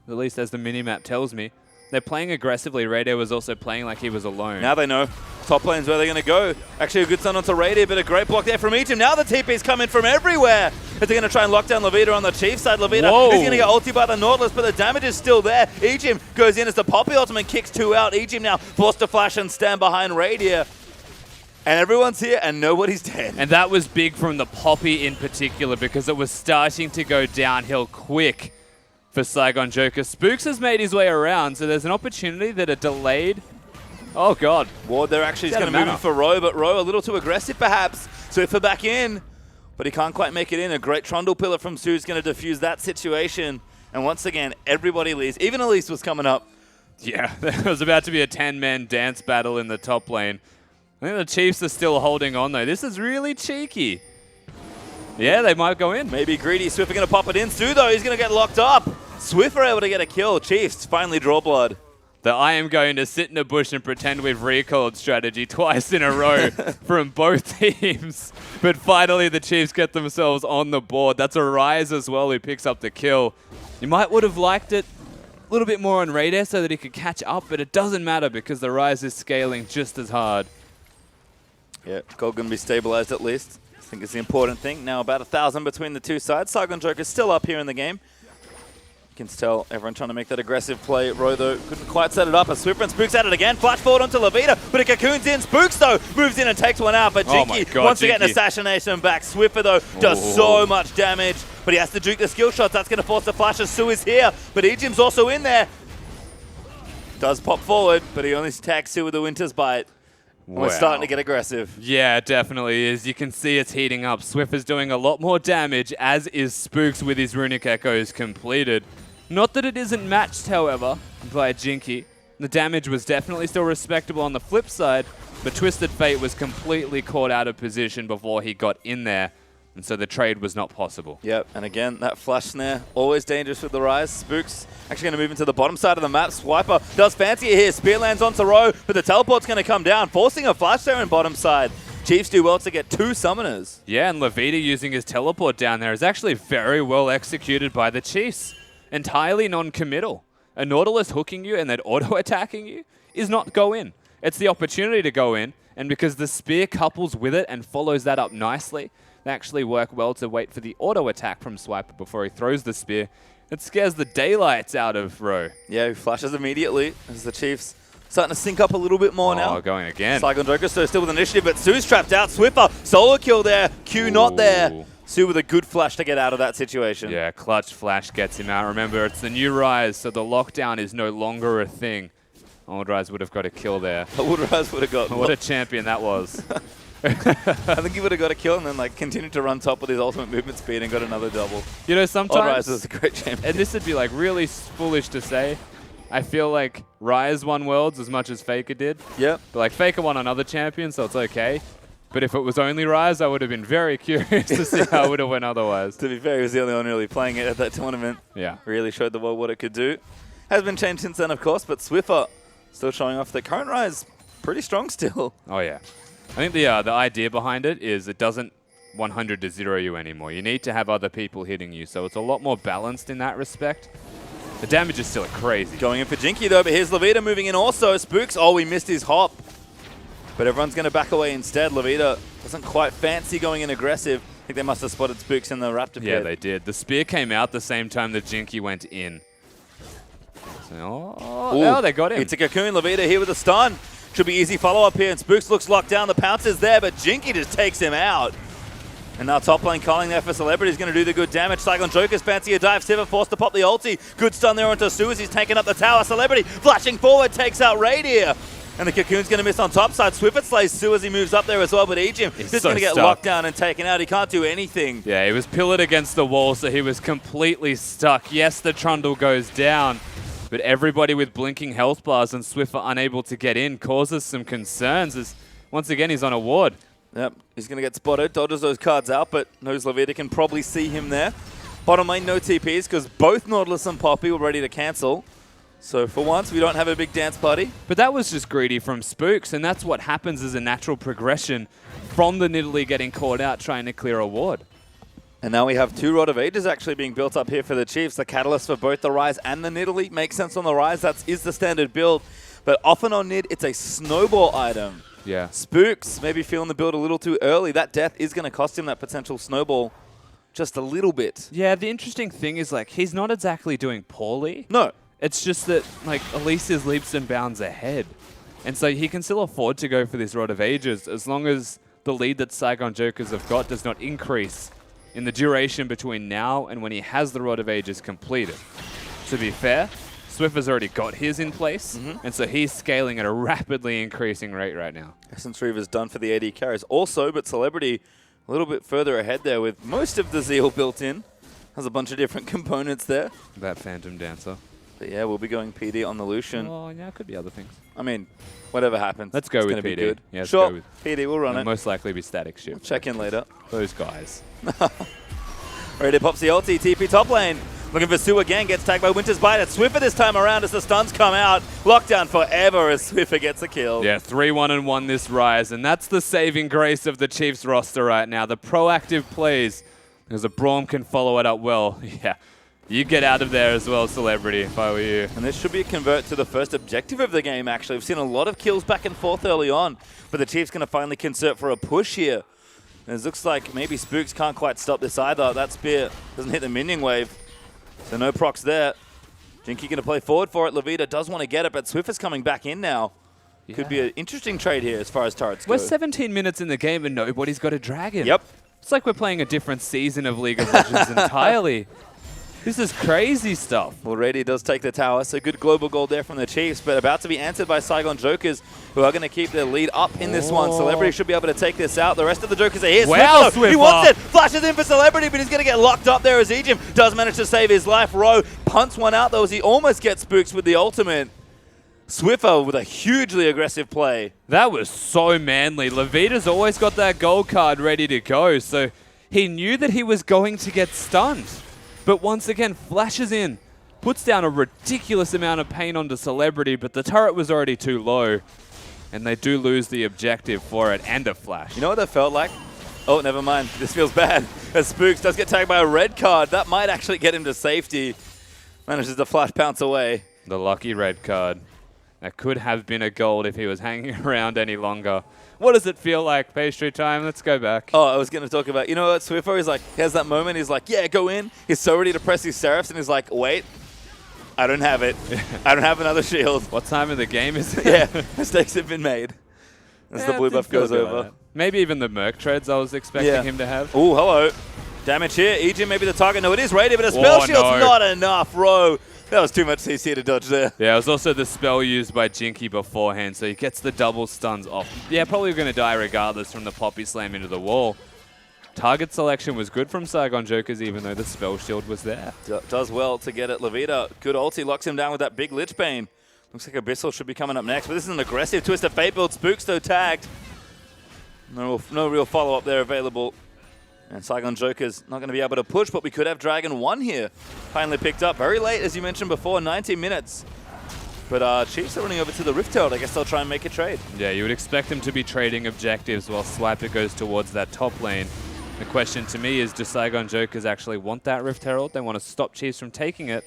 At least as the minimap tells me. They're playing aggressively. Radier was also playing like he was alone.
Now they know. Top lane's where they're going to go. Actually, a good stun onto Radier, but a great block there from Ejim. Now the TP's coming from everywhere. As they're going to try and lock down Levita on the Chiefs side. Levita is going to get ulti by the Nautilus, but the damage is still there. Ejim goes in as the Poppy ultimate kicks 2 out. Ejim now forced to flash and stand behind Radier. And everyone's here and nobody's dead.
And that was big from the Poppy in particular because it was starting to go downhill quick for Saigon Joker. Spooks has made his way around, so there's an opportunity that a delayed... Oh, God.
Ward there actually is going to move in for Ro, but Ro a little too aggressive perhaps. Swiffer back in, but he can't quite make it in. A great Trundle Pillar from Su is going to defuse that situation. And once again, everybody leaves. Even Elise was coming up.
Yeah, there was about to be a 10-man dance battle in the top lane. I think the Chiefs are still holding on, though. This is really cheeky. Yeah, they might go in.
Maybe greedy. Swiffer going to pop it in. Su, though, he's going to get locked up. Swiffer able to get a kill. Chiefs finally draw blood.
The I am going to sit in a bush and pretend we've recalled strategy twice in a row from both teams. But finally, the Chiefs get themselves on the board. That's a Rise as well who picks up the kill. You might would have liked it a little bit more on Radier so that he could catch up, but it doesn't matter because the Rise is scaling just as hard.
Yeah, gold going to be stabilized at least. I think it's the important thing. Now about 1,000 between the two sides. Saigon Joker's still up here in the game. You can tell everyone trying to make that aggressive play. Ro, though, couldn't quite set it up. As Swiffer and Spooks at it again. Flash forward onto Levita, but a Cocoon's in. Spooks, though, moves in and takes one out. But Jinky wants to get an assassination back. Swiffer, though, does so much damage, but he has to juke the skill shots. That's going to force the flash as Su is here, but Ejim's also in there. Does pop forward, but he only tags Su with the Winter's Bite. Wow. We're starting to get aggressive.
Yeah, it definitely is. You can see it's heating up. Swiffer's doing a lot more damage, as is Spooks with his Runic Echoes completed. Not that it isn't matched, however, by Jinky. The damage was definitely still respectable on the flip side, but Twisted Fate was completely caught out of position before he got in there, and so the trade was not possible.
Yep, and again, that flash snare, always dangerous with the Rise. Spooks actually going to move into the bottom side of the map. Swiper does fancy it here. Spear lands onto Ro, but the teleport's going to come down, forcing a flash there in bottom side. Chiefs do well to get 2 summoners.
Yeah, and Levita using his teleport down there is actually very well executed by the Chiefs. Entirely non-committal. A Nautilus hooking you and then auto-attacking you is not go in. It's the opportunity to go in, and because the spear couples with it and follows that up nicely, they actually work well to wait for the auto-attack from Swiper before he throws the spear. It scares the daylights out of Ro.
Yeah, he flashes immediately as the Chiefs starting to sync up a little bit more now.
Oh, going again.
Saigon Joker still with initiative, but Su's trapped out. Swiffer, solo kill there. Q not there. Su with a good flash to get out of that situation.
Yeah, clutch flash gets him out. Remember, it's the new Rise, so the lockdown is no longer a thing. Old Rise would have got a kill there.
Old Rise would have got...
What a champion that was.
I think he would have got a kill and then like continued to run top with his ultimate movement speed and got another double.
You know, sometimes...
Old Rise was a great champion.
And this would be like really foolish to say. I feel like Rise won Worlds as much as Faker did.
Yep.
But like Faker won another champion, so it's okay. But if it was only Rise, I would have been very curious to see how it would have went otherwise.
To be fair, he was the only one really playing it at that tournament.
Yeah.
Really showed the world what it could do. Has been changed since then, of course, but Swiffer still showing off the current Rise pretty strong still.
Oh, yeah. I think the idea behind it is it doesn't 100 to 0 you anymore. You need to have other people hitting you, so it's a lot more balanced in that respect. The damage is still crazy.
Going in for Jinky, though, but here's Levita moving in also. Spooks, oh, we missed his hop. But everyone's going to back away instead. Levita doesn't quite fancy going in aggressive. I think they must have spotted Spooks in the Raptor pit.
Yeah, they did. The spear came out the same time that Jinky went in. So, oh, they got him.
It's a Cocoon. Levita here with a stun. Should be easy follow-up here, and Spooks looks locked down. The pounce is there, but Jinky just takes him out. And now top lane calling there for Celebrity's going to do the good damage. Saigon Joker's fancy a dive. Sivir forced to pop the ulti. Good stun there onto Su as he's taking up the tower. Celebrity flashing forward takes out Radier. And the Cocoon's going to miss on top side. Swift slays Su as he moves up there as well, but Ejim is going to get locked down and taken out. He can't do anything.
Yeah, he was pillared against the wall, so he was completely stuck. Yes, the Trundle goes down, but everybody with blinking health bars and Swiffer unable to get in causes some concerns as, once again, he's on a ward.
Yep, he's going to get spotted. Dodges those cards out, but knows Levita can probably see him there. Bottom lane, no TPs, because both Nautilus and Poppy were ready to cancel. So for once, we don't have a big dance party.
But that was just greedy from Spooks, and that's what happens as a natural progression from the Nidalee getting caught out trying to clear a ward.
And now we have 2 Rod of Ages actually being built up here for the Chiefs. The catalyst for both the Rise and the Nidalee makes sense on the Rise. That is the standard build. But often on Nid, it's a snowball item.
Yeah.
Spooks maybe feeling the build a little too early. That death is going to cost him that potential snowball just a little bit.
Yeah, the interesting thing is, like, he's not exactly doing poorly.
No.
It's just that, like, Elise is leaps and bounds ahead. And so he can still afford to go for this Rod of Ages as long as the lead that Saigon Jokers have got does not increase in the duration between now and when he has the Rod of Ages completed. To be fair, Swiffer's already got his in place, and so he's scaling at a rapidly increasing rate right now.
Essence Reaver's done for the AD carries also, but Celebrity a little bit further ahead there with most of the Zeal built in. Has a bunch of different components there.
That Phantom Dancer.
But yeah, we'll be going PD on the Lucian.
Oh, yeah, it could be other things.
I mean, whatever happens.
Let's go
it's
with
gonna
PD.
Be good.
Yeah, let's
sure,
go with
PD, we'll run
It'll
it.
most likely be static shift.
Check in later.
Those guys.
Ready to pops the ulti, TP top lane. Looking for Sue again, gets tagged by Winter's Bite. It's Swiffer this time around as the stuns come out. Lockdown forever as Swiffer gets a kill.
Yeah, 3-1-1 this Rise, and that's the saving grace of the Chiefs roster right now. The proactive plays, because a Braum can follow it up well. Yeah, you get out of there as well, Celebrity, if I were you.
And this should be a convert to the first objective of the game, actually. We've seen a lot of kills back and forth early on, but the Chiefs going to finally concert for a push here. And it looks like maybe Spooks can't quite stop this either. That spear doesn't hit the minion wave, so no procs there. Jinky going to play forward for it. Levita does want to get it, but Swiffer's coming back in now. Yeah. Could be an interesting trade here as far as turrets go.
We're 17 minutes in the game and nobody's got a dragon.
Yep.
It's like we're playing a different season of League of Legends entirely. This is crazy stuff.
Well, Rady does take the tower, so good global goal there from the Chiefs, but about to be answered by Saigon Jokers, who are going to keep their lead up in this one. Celebrity should be able to take this out. The rest of the Jokers are here.
Wow,
Swiffer, he wants it! Flashes in for Celebrity, but he's going to get locked up there as Ejim does manage to save his life. Rowe punts one out, though, as he almost gets Spooks with the ultimate. Swiffer with a hugely aggressive play.
That was so manly. Levita's always got that gold card ready to go, so he knew that he was going to get stunned. But once again, flashes in, puts down a ridiculous amount of pain onto Celebrity, but the turret was already too low, and they do lose the objective for it and a flash.
You know what that felt like? Oh, never mind. This feels bad. As Spooks does get tagged by a red card. That might actually get him to safety. Manages to flash bounce away.
The lucky red card. That could have been a gold if he was hanging around any longer. What does it feel like? Pastry time. Let's go back.
Oh, I was going to talk about, you know what, Swiffer is like, he has that moment, he's like, yeah, go in. He's so ready to press his Seraphs, and he's like, wait, I don't have it. I don't have another shield.
What time of the game is it?
Yeah, mistakes have been made. As the blue buff goes over.
Like maybe even the Merc treads I was expecting him to have.
Oh, hello. Damage here. Ejim maybe the target. No, it is Rady, but a spell shield's not enough. Rowe. That was too much CC to dodge there.
Yeah, it was also the spell used by Jinky beforehand, so he gets the double stuns off. Yeah, probably going to die regardless from the Poppy Slam into the wall. Target selection was good from Saigon Jokers, even though the spell shield was there.
Does well to get it. Levita, good ulti, locks him down with that big Lich Bane. Looks like Abyssal should be coming up next, but this is an aggressive Twist of Fate build. Spooks, though, tagged. No real follow-up there available. And Saigon Joker's not going to be able to push, but we could have Dragon 1 here. Finally picked up very late, as you mentioned before, 90 minutes. But Chiefs are running over to the Rift Herald. I guess they'll try and make a trade.
Yeah, you would expect them to be trading objectives while Swiper goes towards that top lane. The question to me is, do Saigon Jokers actually want that Rift Herald? They want to stop Chiefs from taking it.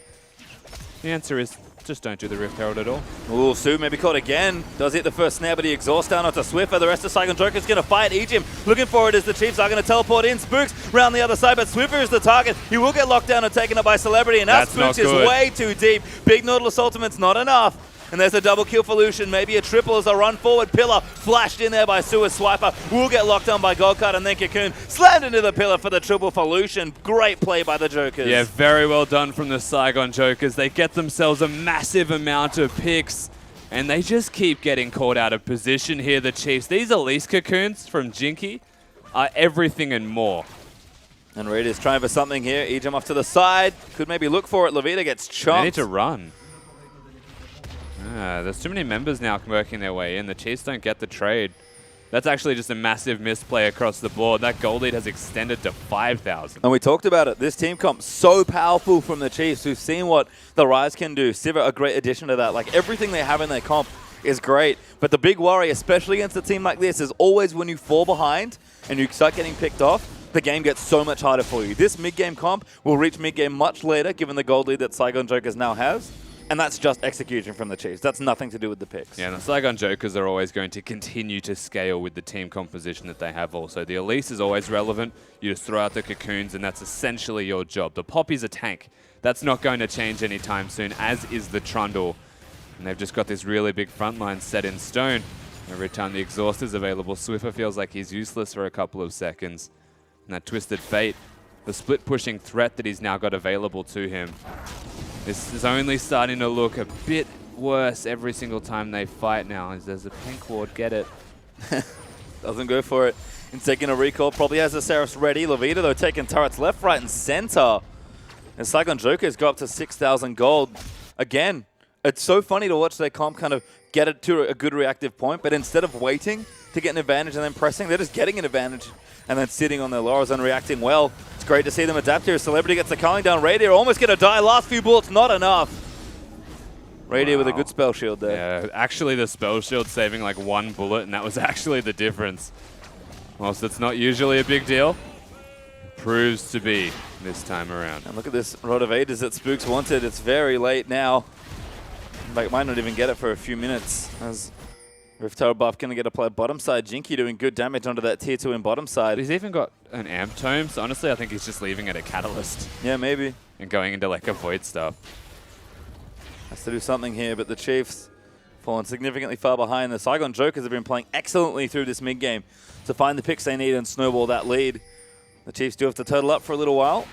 The answer is, just don't do the Rift Herald at all.
Ooh, Sue maybe caught again. Does hit the first snare, but he exhausts down onto Swiffer. The rest of Saigon Joker's going to fight Ejim. Looking for it as the Chiefs are going to teleport in. Spooks round the other side, but Swiffer is the target. He will get locked down and taken up by Celebrity, and now Spooks is way too deep. Big Nautilus ultimate's not enough. And there's a double kill for Lucian, maybe a triple as a run forward. Pillar flashed in there by Sewer Swiper. Will get locked down by Goldcard, and then Cocoon slammed into the pillar for the triple for Lucian. Great play by the Jokers.
Yeah, very well done from the Saigon Jokers. They get themselves a massive amount of picks, and they just keep getting caught out of position here, the Chiefs. These Elise Cocoons from Jinky are everything and more.
And Reed is trying for something here. Ejim off to the side. Could maybe look for it. Levita gets chopped.
They need to run. There's too many members now working their way in. The Chiefs don't get the trade. That's actually just a massive misplay across the board. That goal lead has extended to 5,000.
And we talked about it. This team comp so powerful from the Chiefs. We've seen what the Rise can do. Sivir, a great addition to that. Like, everything they have in their comp is great. But the big worry, especially against a team like this, is always when you fall behind and you start getting picked off, the game gets so much harder for you. This mid-game comp will reach mid-game much later, given the gold lead that Saigon Jokers now has. And that's just execution from the Chiefs. That's nothing to do with the picks.
Yeah, and the Saigon Jokers are always going to continue to scale with the team composition that they have also. The Elise is always relevant. You just throw out the cocoons, and that's essentially your job. The Poppy's a tank. That's not going to change anytime soon, as is the Trundle. And they've just got this really big front line set in stone. Every time the exhaust is available, Swiffer feels like he's useless for a couple of seconds. And that Twisted Fate, the split-pushing threat that he's now got available to him. This is only starting to look a bit worse every single time they fight now. As there's a pink ward, get it.
Doesn't go for it. In taking a recall, probably has the Seraphs ready. Levita, though, taking turrets left, right, and center. And Saigon Jokers go up to 6,000 gold. Again, it's so funny to watch their comp kind of get it to a good reactive point, but instead of waiting to get an advantage and then pressing, they're just getting an advantage and then sitting on their laurels and reacting well. It's great to see them adapt here. Celebrity gets the calling down. Radier almost going to die. Last few bullets, not enough. Radier with a good spell shield there.
Yeah, actually the spell shield saving like one bullet, and that was actually the difference. Whilst it's not usually a big deal, proves to be this time around.
And look at this Rod of Ages that Spooks wanted. It's very late now. Might not even get it for a few minutes. As Rift Tower buff going to get a play bottom side. Jinky doing good damage onto that tier 2 in bottom side.
He's even got an Amp Tome, so honestly I think he's just leaving it a Catalyst.
Yeah, maybe.
And going into like a Void stuff.
Has to do something here, but the Chiefs falling significantly far behind. The Saigon Jokers have been playing excellently through this mid-game to find the picks they need and snowball that lead. The Chiefs do have to turtle up for a little while.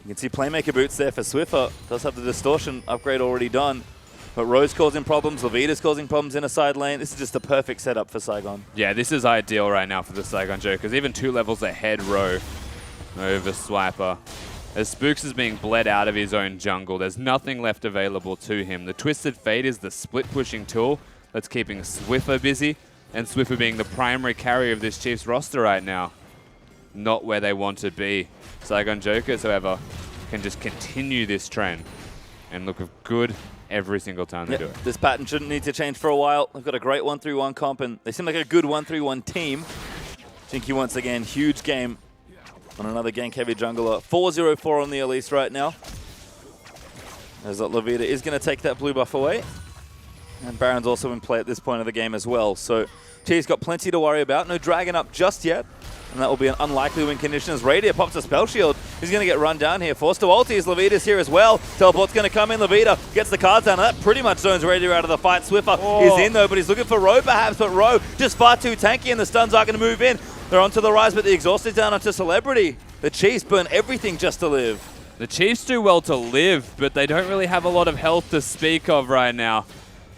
You can see Playmaker boots there for Swiffer. Does have the distortion upgrade already done. But Rose causing problems, Levita's causing problems in a side lane. This is just the perfect setup for Saigon.
Yeah, this is ideal right now for the Saigon Jokers. Even 2 levels ahead row over Swiper. As Spooks is being bled out of his own jungle, there's nothing left available to him. The Twisted Fate is the split-pushing tool that's keeping Swiffer busy, and Swiffer being the primary carrier of this Chiefs roster right now. Not where they want to be. Saigon Jokers, however, can just continue this trend and look good every single time they do it.
This pattern shouldn't need to change for a while. They've got a great 1-3-1 comp, and they seem like a good 1-3-1 team. Jinky once again, huge game on another gank-heavy jungler. 4-0-4 on the Elise right now. As Levita is going to take that blue buff away. And Baron's also in play at this point of the game as well. So Chiefs got plenty to worry about. No dragon up just yet. And that will be an unlikely win condition as Radier pops a spell shield. He's going to get run down here. Forced to ulti as Levita's here as well. Teleport's going to come in. Levita gets the cards down. And that pretty much zones Radier out of the fight. Swiffer is in though, but he's looking for Roe perhaps. But Roe just far too tanky and the stuns aren't going to move in. They're onto the rise, but the exhaust is down onto Celebrity. The Chiefs burn everything just to live.
The Chiefs do well to live, but they don't really have a lot of health to speak of right now.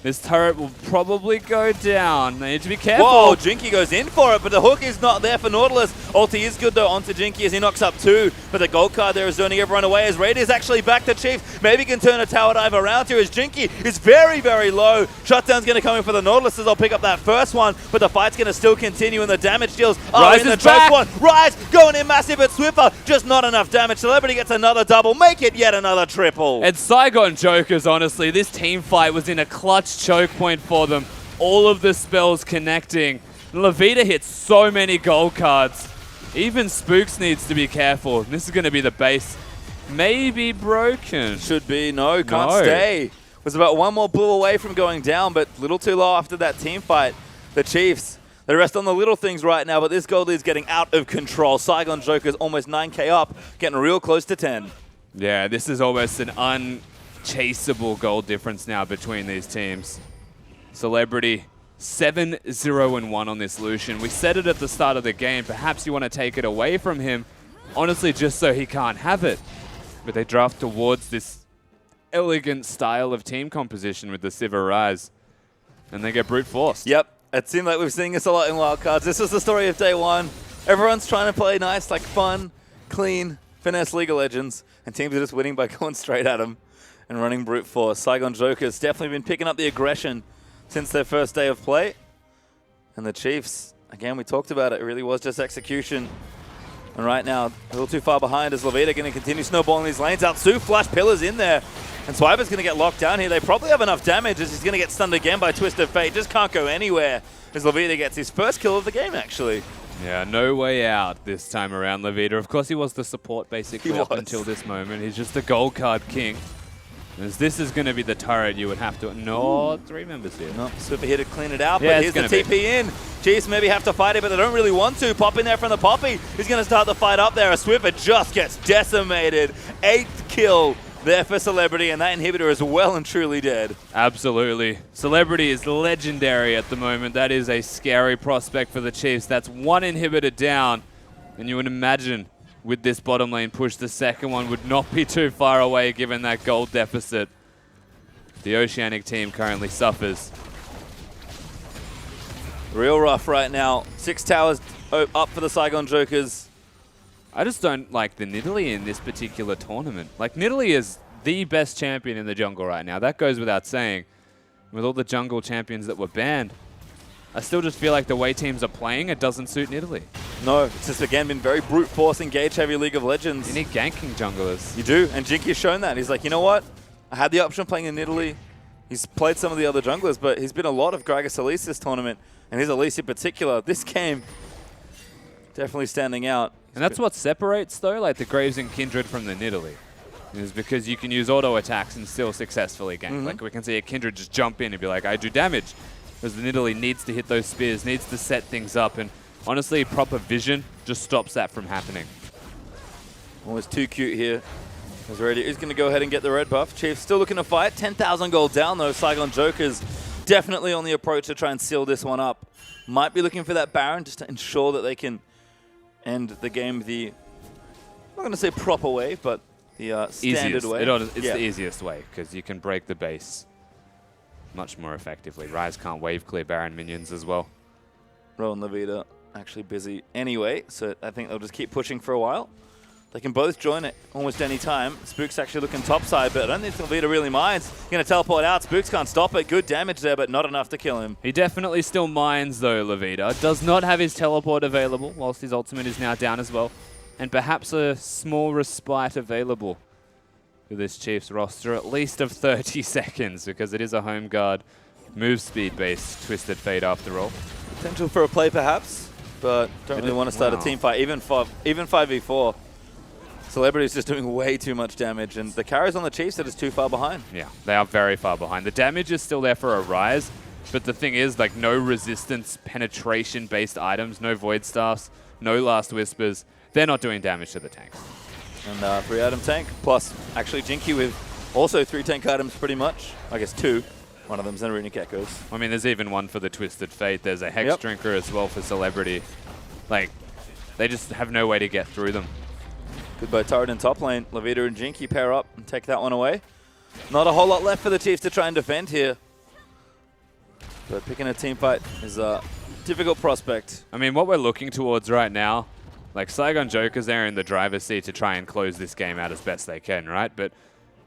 This turret will probably go down. They need to be careful.
Whoa, Jinky goes in for it, but the hook is not there for Nautilus. Ulti is good though onto Jinky as he knocks up 2. But the gold card there is zoning everyone away as Raiders actually back to Chiefs. Maybe can turn a tower dive around here as Jinky is very, very low. Shutdown's going to come in for the Nautilus as they'll pick up that first one, but the fight's going to still continue and the damage deals are in the choke one. Rise going in massive at Swiffer, just not enough damage. Celebrity gets another double, make it yet another triple.
And Saigon Jokers, honestly, this team fight was in a clutch choke point for them. All of the spells connecting. Levita hits so many gold cards. Even Spooks needs to be careful. This is going to be the base. Maybe broken.
Should be. No, can't stay. Was about one more blue away from going down, but little too low after that team fight. The Chiefs, they rest on the little things right now, but this gold lead is getting out of control. Saigon Jokers almost 9k up, getting real close to 10.
Yeah, this is almost an unchaseable goal difference now between these teams. Celebrity 7-0-1 on this Lucian. We said it at the start of the game. Perhaps you want to take it away from him, honestly, just so he can't have it. But they draft towards this elegant style of team composition with the Sivir Rise, and they get brute forced.
Yep, it seemed like we've seen this a lot in Wildcards. This was the story of day one. Everyone's trying to play nice, like fun, clean, finesse League of Legends, and teams are just winning by going straight at them and running brute force. Saigon Jokers definitely been picking up the aggression since their first day of play. And the Chiefs, again, we talked about it. It really was just execution. And right now, a little too far behind as Levita going to continue snowballing these lanes out. Su flash pillars in there. And Swiper's going to get locked down here. They probably have enough damage as he's going to get stunned again by Twisted Fate. Just can't go anywhere as Levita gets his first kill of the game, actually.
Yeah, no way out this time around, Levita. Of course, he was the support basically up until this moment. He's just the gold card king. As this is going to be the turret, you would have to... No, 3 members here.
No, Super here to clean it out,
Yeah,
but here's the TP in. Chiefs maybe have to fight it, but they don't really want to. Pop in there from the Poppy. He's going to start the fight up there. A Swiffer just gets decimated. 8th kill there for Celebrity, and that inhibitor is well and truly dead.
Absolutely. Celebrity is legendary at the moment. That is a scary prospect for the Chiefs. That's 1 inhibitor down, and you would imagine with this bottom lane push, the second one would not be too far away given that gold deficit. The Oceanic team currently suffers.
Real rough right now. 6 towers up for the Saigon Jokers.
I just don't like the Nidalee in this particular tournament. Like, Nidalee is the best champion in the jungle right now. That goes without saying. With all the jungle champions that were banned, I still just feel like the way teams are playing, it doesn't suit Nidalee.
No, it's just, again, been very brute force engage-heavy League of Legends.
You need ganking junglers.
You do, and Jinky's shown that. He's like, you know what? I had the option of playing in Nidalee. He's played some of the other junglers, but he's been a lot of Gragas Elise this tournament, and his Elise in particular. This game, definitely standing out.
And that's what separates, though, like the Graves and Kindred from the Nidalee. Is because you can use auto attacks and still successfully gank. Like, we can see a Kindred just jump in and be like, I do damage. Because the Nidalee needs to hit those spears, needs to set things up, and honestly, proper vision just stops that from happening.
Almost too cute here. As Radiator is going to go ahead and get the red buff. Chiefs still looking to fight. 10,000 gold down, though. Saigon Jokers definitely on the approach to try and seal this one up. Might be looking for that Baron just to ensure that they can end the game the, I'm not going to say proper way, but the standard way.
It's the easiest way, because you can break the base much more effectively. Ryze can't wave clear Baron minions as well.
Ro and Levita actually busy anyway, so I think they'll just keep pushing for a while. They can both join at almost any time. Spook's actually looking topside, but I don't think Levita really minds. Going to teleport out. Spooks can't stop it. Good damage there, but not enough to kill him.
He definitely still minds, though, Levita. Does not have his teleport available, whilst his ultimate is now down as well. And perhaps a small respite available for this Chiefs roster, at least of 30 seconds, because it is a home guard, move speed-based Twisted Fate after all.
Potential for a play, perhaps, but don't really want to start a team fight, even 5v4. Celebrity's just doing way too much damage, and the carries on the Chiefs are just too far behind.
Yeah, they are very far behind. The damage is still there for a Ryze, but the thing is, like, no resistance penetration-based items, no Void Staffs, no Last Whispers. They're not doing damage to the tanks.
And 3-item tank, plus actually Jinky with also 3 tank items pretty much. I guess 2. One of them's an Runic Echoes.
I mean, there's even one for the Twisted Fate. There's a Hex Drinker as well for Celebrity. Like, they just have no way to get through them.
Goodbye turret in top lane. Levita and Jinky pair up and take that one away. Not a whole lot left for the Chiefs to try and defend here. But picking a team fight is a difficult prospect.
I mean, what we're looking towards right now, like, Saigon Jokers, they're in the driver's seat to try and close this game out as best they can, right? But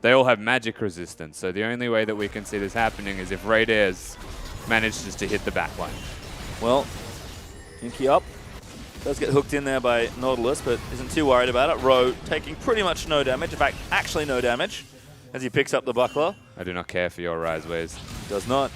they all have magic resistance, so the only way that we can see this happening is if Raider's manages to hit the back line.
Well, Jinky up. Does get hooked in there by Nautilus, but isn't too worried about it. Ro taking pretty much no damage. In fact, actually no damage as he picks up the buckler.
I do not care for your Ryze ways.
Does not.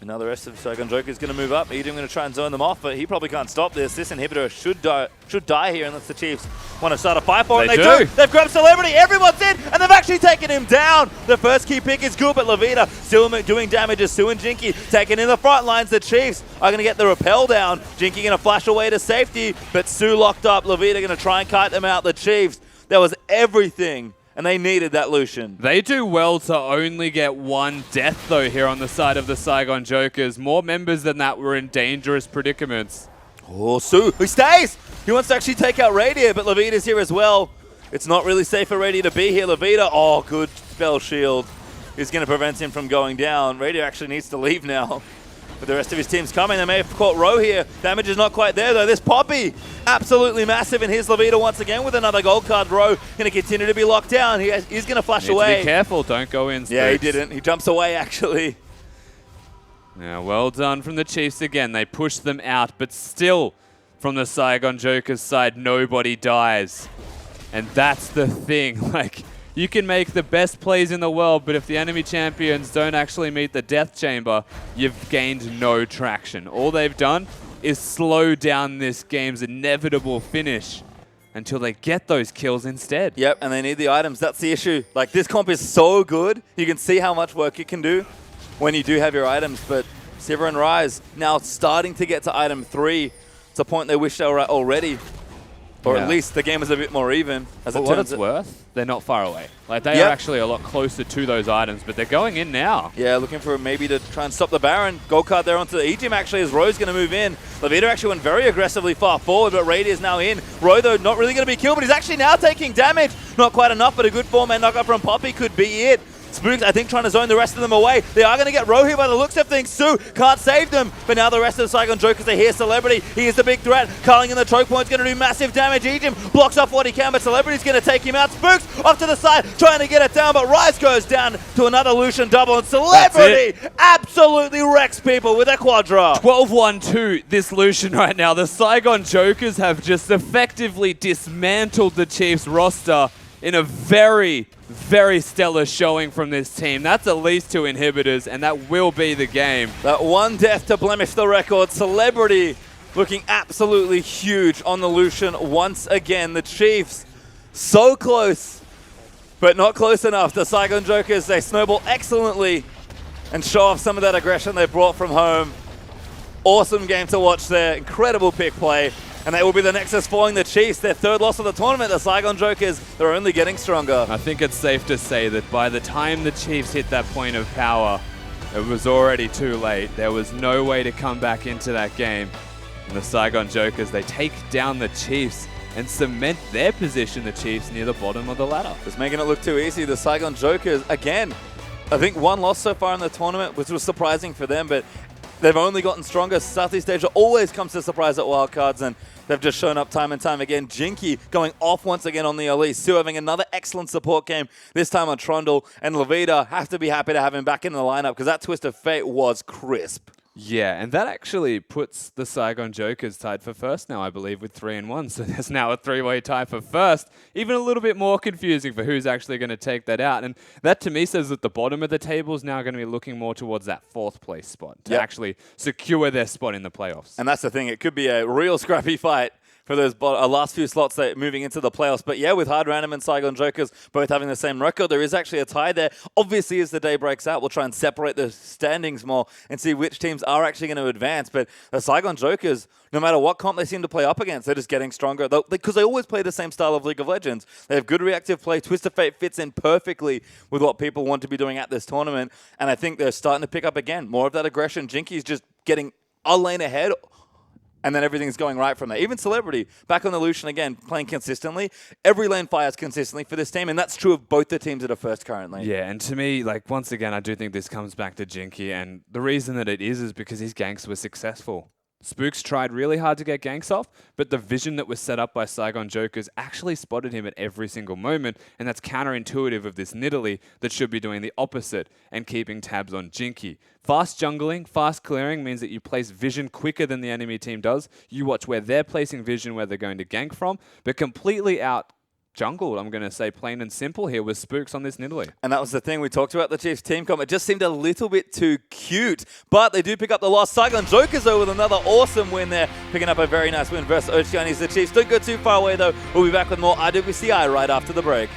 And now the rest of Saigon Joker is going to move up. Eden going to try and zone them off, but he probably can't stop this. This inhibitor should die here unless the Chiefs want to start a fight for it.
They
They
do.
They've grabbed Celebrity. Everyone's in, and they've actually taken him down. The first key pick is good, but Levita still doing damage as Su and Jinky taking in the front lines. The Chiefs are going to get the rappel down. Jinky going to flash away to safety, but Su locked up. Levita going to try and kite them out. The Chiefs, that was everything. And they needed that Lucian.
They do well to only get 1 death, though, here on the side of the Saigon Jokers. More members than that were in dangerous predicaments.
Oh, Su, he stays! He wants to actually take out Radiator, but Levita's here as well. It's not really safe for Radiator to be here. Levita, oh, good spell shield is going to prevent him from going down. Radiator actually needs to leave now. But the rest of his team's coming. They may have caught Ro here. Damage is not quite there, though. This Poppy, absolutely massive. And here's Levita once again with another gold card. Ro going to continue to be locked down. He's going to flash away.
Be careful. Don't go in, Spooks.
Yeah, he didn't. He jumps away, actually.
Yeah, well done from the Chiefs again. They push them out, but still, from the Saigon Jokers side, nobody dies. And that's the thing. Like, you can make the best plays in the world, but if the enemy champions don't actually meet the death chamber, you've gained no traction. All they've done is slow down this game's inevitable finish until they get those kills instead.
Yep, and they need the items. That's the issue. Like, this comp is so good. You can see how much work it can do when you do have your items, but Sivir and Ryze now starting to get to item 3. It's a point they wish they were at already. Or at least the game is a bit more even. As
For what it's worth, they're not far away. Like, they are actually a lot closer to those items, but they're going in now.
Yeah, looking for maybe to try and stop the Baron. Gold card there onto the E-Team actually as Ro's going to move in. Levita actually went very aggressively far forward, but Rady is now in. Ro, though, not really going to be killed, but he's actually now taking damage. Not quite enough, but a good 4-man knockout from Poppy could be it. Spooks, I think, trying to zone the rest of them away. They are going to get Ro here by the looks of things. Su can't save them, but now the rest of the Saigon Jokers are here. Celebrity, he is the big threat. Carling in the choke point is going to do massive damage. Ejim blocks off what he can, but Celebrity's going to take him out. Spooks off to the side, trying to get it down, but Ryze goes down to another Lucian double, and Celebrity absolutely wrecks people with a Quadra.
12-1-2 this Lucian right now. The Saigon Jokers have just effectively dismantled the Chiefs roster in a very, very stellar showing from this team. That's at least 2 inhibitors, and that will be the game.
That one death to blemish the record. Celebrity looking absolutely huge on the Lucian once again. The Chiefs so close, but not close enough. The Saigon Jokers, they snowball excellently and show off some of that aggression they brought from home. Awesome game to watch there. Incredible pick play. And they will be the Nexus following the Chiefs. Their 3rd loss of the tournament. The Saigon Jokers, they're only getting stronger.
I think it's safe to say that by the time the Chiefs hit that point of power, it was already too late. There was no way to come back into that game. And the Saigon Jokers, they take down the Chiefs and cement their position, the Chiefs, near the bottom of the ladder.
Just making it look too easy. The Saigon Jokers, again, I think 1 loss so far in the tournament, which was surprising for them, but they've only gotten stronger. Southeast Asia always comes to surprise at wildcards, and they've just shown up time and time again. Jinky going off once again on the Elise. Su having another excellent support game, this time on Trundle. And Levita have to be happy to have him back in the lineup because that Twist of Fate was crisp.
Yeah, and that actually puts the Saigon Jokers tied for first now, I believe, with 3-1. So there's now a 3-way tie for first. Even a little bit more confusing for who's actually going to take that out. And that, to me, says that the bottom of the table is now going to be looking more towards that 4th place spot to actually secure their spot in the playoffs.
And that's the thing. It could be a real scrappy fight for those last few slots that moving into the playoffs. But yeah, with Hard Random and Saigon Jokers both having the same record, there is actually a tie there. Obviously, as the day breaks out, we'll try and separate the standings more and see which teams are actually going to advance. But the Saigon Jokers, no matter what comp they seem to play up against, they're just getting stronger. Because they always play the same style of League of Legends. They have good reactive play. Twist of Fate fits in perfectly with what people want to be doing at this tournament. And I think they're starting to pick up again. More of that aggression. Jinky's just getting a lane ahead, and then everything's going right from there. Even Celebrity, back on the Lucian again, playing consistently. Every lane fires consistently for this team, and that's true of both the teams that are first currently.
Yeah, and to me, like, once again, I do think this comes back to Jinky, and the reason that it is because his ganks were successful. Spooks tried really hard to get ganks off, but the vision that was set up by Saigon Jokers actually spotted him at every single moment, and that's counterintuitive of this Nidalee that should be doing the opposite and keeping tabs on Jinky. Fast jungling, fast clearing means that you place vision quicker than the enemy team does. You watch where they're placing vision, where they're going to gank from, but completely out jungled, I'm going to say plain and simple here, with Spooks on this Nidalee.
And that was the thing we talked about the Chiefs team comp. It just seemed a little bit too cute, but they do pick up the loss. Saigon Jokers, though, with another awesome win there, picking up a very nice win versus Oceanies. The Chiefs don't go too far away, though. We'll be back with more IWCI right after the break.